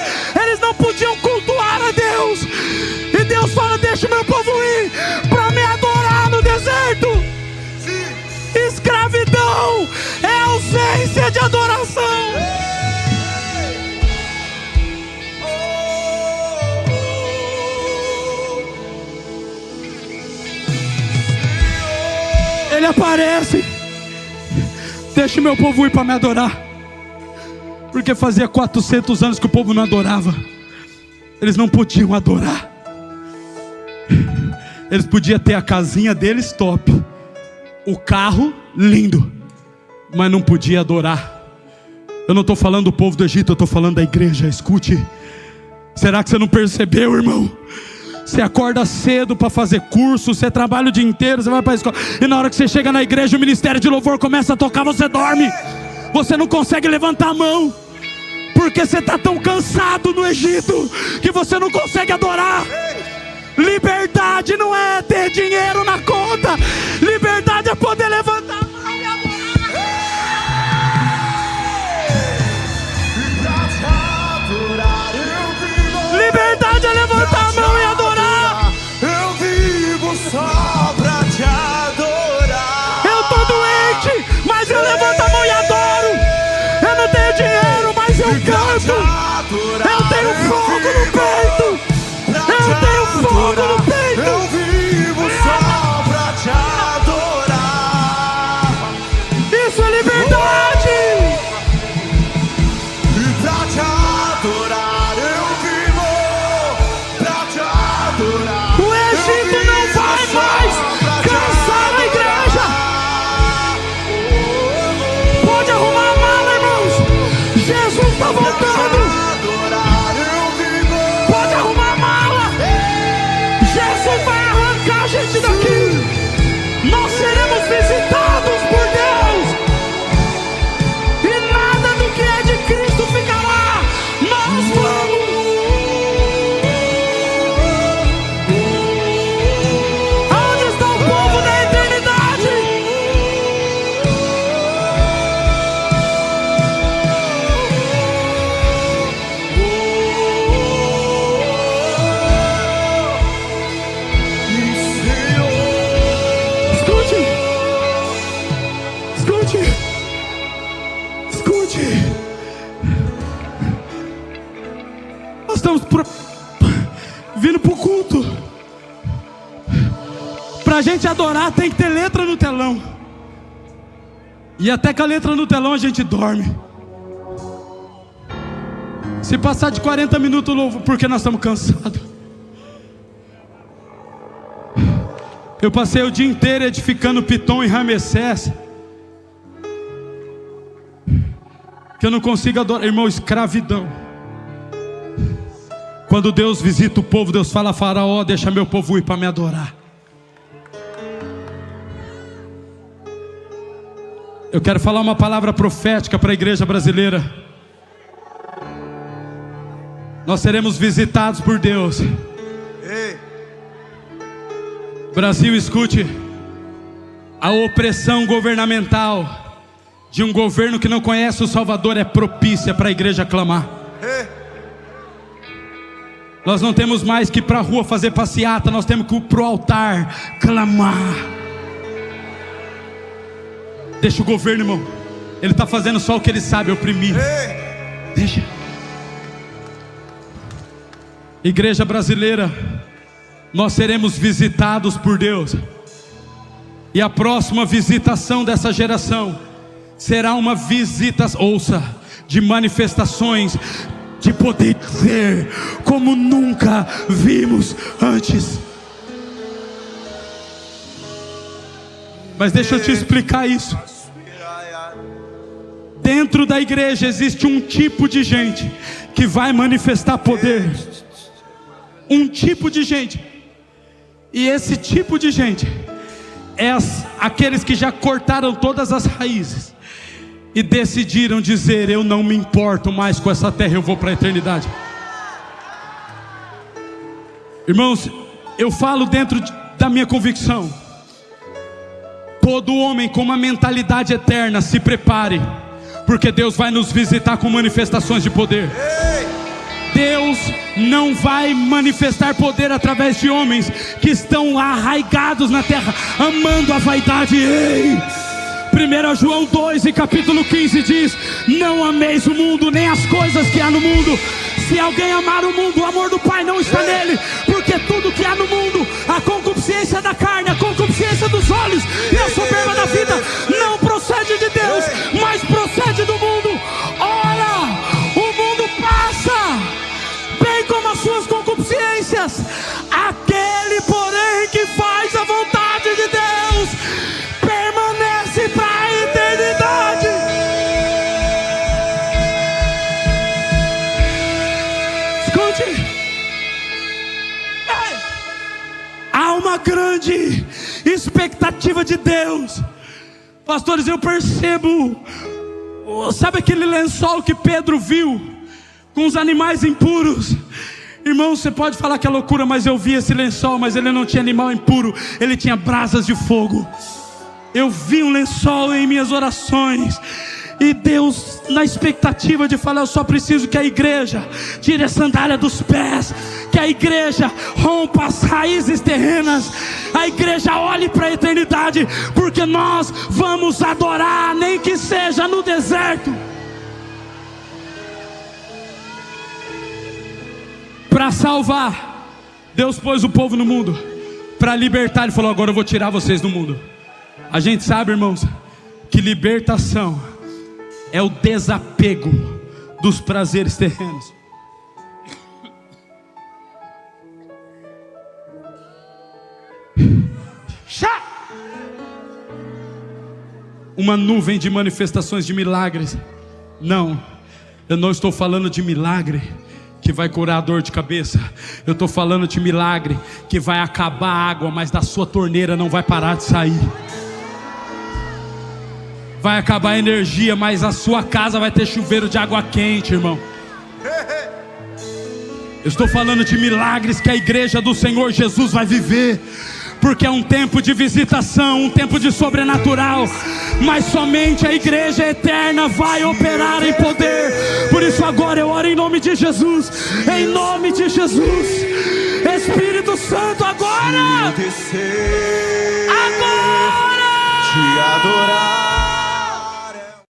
eles não podiam cultuar a Deus. E Deus fala: deixa o meu povo ir para me adorar no deserto. Escravidão é ausência de adoração. ele aparece. Deixa o meu povo ir para me adorar. Porque fazia 400 anos que o povo não adorava. Eles não podiam adorar. Eles podiam ter a casinha deles top, o carro lindo, mas não podia adorar. Eu não estou falando do povo do Egito, eu estou falando da igreja. Escute. Será que você não percebeu, irmão? Você acorda cedo para fazer curso, você trabalha o dia inteiro, você vai para a escola, e na hora que você chega na igreja, o ministério de louvor começa a tocar, você dorme. Você não consegue levantar a mão, porque você está tão cansado no Egito, que você não consegue adorar. Liberdade não é ter dinheiro na conta. Liberdade é poder levantar a mão e adorar. Liberdade é levantar a mão e adorar. Eu vivo só pra te adorar. Eu tô doente, mas eu levanto a mão e adoro. Eu não tenho dinheiro, mas eu canto. Eu tenho fogo no peito. Eu tenho fogo no peito. Eu vivo só pra te adorar. Isso é liberdade. E pra te adorar eu vivo. Pra te adorar. O Egito não vai mais cansar a igreja. Pode arrumar a mala, irmãos. Jesus está voltando. Pode arrumar a mala. Jesus vai arrancar a gente daqui. Nós seremos visitados por Deus. E nada do que é de Cristo ficará. Nós vamos. Aonde está o povo da eternidade? Escute. Escute. Escute. Nós estamos vindo para o culto. Para a gente adorar tem que ter letra no telão. E até com a letra no telão a gente dorme. Se passar de 40 minutos louvo, porque nós estamos cansados. Eu passei o dia inteiro edificando Pitom e Ramessés, que eu não consigo adorar. Irmão, escravidão. Quando Deus visita o povo, Deus fala a Faraó: deixa meu povo ir para me adorar. Eu quero falar uma palavra profética para a igreja brasileira. Nós seremos visitados por Deus. Brasil, escute. A opressão governamental de um governo que não conhece o Salvador é propícia para a igreja clamar. Nós não temos mais que ir para a rua fazer passeata, nós temos que ir para o altar clamar. Deixa o governo, irmão. Ele está fazendo só o que ele sabe, oprimir. Deixa. Igreja brasileira, nós seremos visitados por Deus. E a próxima visitação dessa geração será uma visita, ouça, de manifestações de poder ver como nunca vimos antes. Mas deixa eu te explicar isso. Dentro da igreja existe um tipo de gente que vai manifestar poder. Um tipo de gente. E esse tipo de gente é aqueles que já cortaram todas as raízes e decidiram dizer: eu não me importo mais com essa terra, eu vou para a eternidade. Irmãos, eu falo dentro da minha convicção. Todo homem com uma mentalidade eterna, se prepare, porque Deus vai nos visitar com manifestações de poder. Deus não vai manifestar poder através de homens que estão arraigados na terra, amando a vaidade. 1 João 2 e capítulo 15 diz: não ameis o mundo, nem as coisas que há no mundo. Se alguém amar o mundo, o amor do Pai não está nele. Porque tudo que há no mundo, a concupiscência da carne, a concupiscência concupiscência dos olhos e a soberba da vida não procede de Deus, mas procede do mundo. Ora, o mundo passa, bem como as suas concupiscências. Aquele, porém, que faz a vontade de Deus permanece para a eternidade. Escute. Há uma grande expectativa de Deus. Pastores, eu percebo, sabe aquele lençol que Pedro viu com os animais impuros? Irmão, você pode falar que é loucura, mas eu vi esse lençol, mas ele não tinha animal impuro, ele tinha brasas de fogo. Eu vi um lençol em minhas orações, e Deus, na expectativa de falar, eu só preciso que a igreja tire a sandália dos pés, que a igreja rompa as raízes terrenas, a igreja olhe para a eternidade, porque nós vamos adorar, nem que seja no deserto. Para salvar, Deus pôs o povo no mundo. Para libertar, Ele falou: agora eu vou tirar vocês do mundo. A gente sabe, irmãos, que libertação é o desapego dos prazeres terrenos. Uma nuvem de manifestações de milagres. Não, eu não estou falando de milagre que vai curar a dor de cabeça. Eu estou falando de milagre que vai acabar a água, mas da sua torneira não vai parar de sair. Vai acabar a energia, mas a sua casa vai ter chuveiro de água quente, irmão. Eu estou falando de milagres que a igreja do Senhor Jesus vai viver, porque é um tempo de visitação, um tempo de sobrenatural, mas somente a igreja eterna vai operar em poder. Por isso agora eu oro em nome de Jesus, em nome de Jesus. Espírito Santo, agora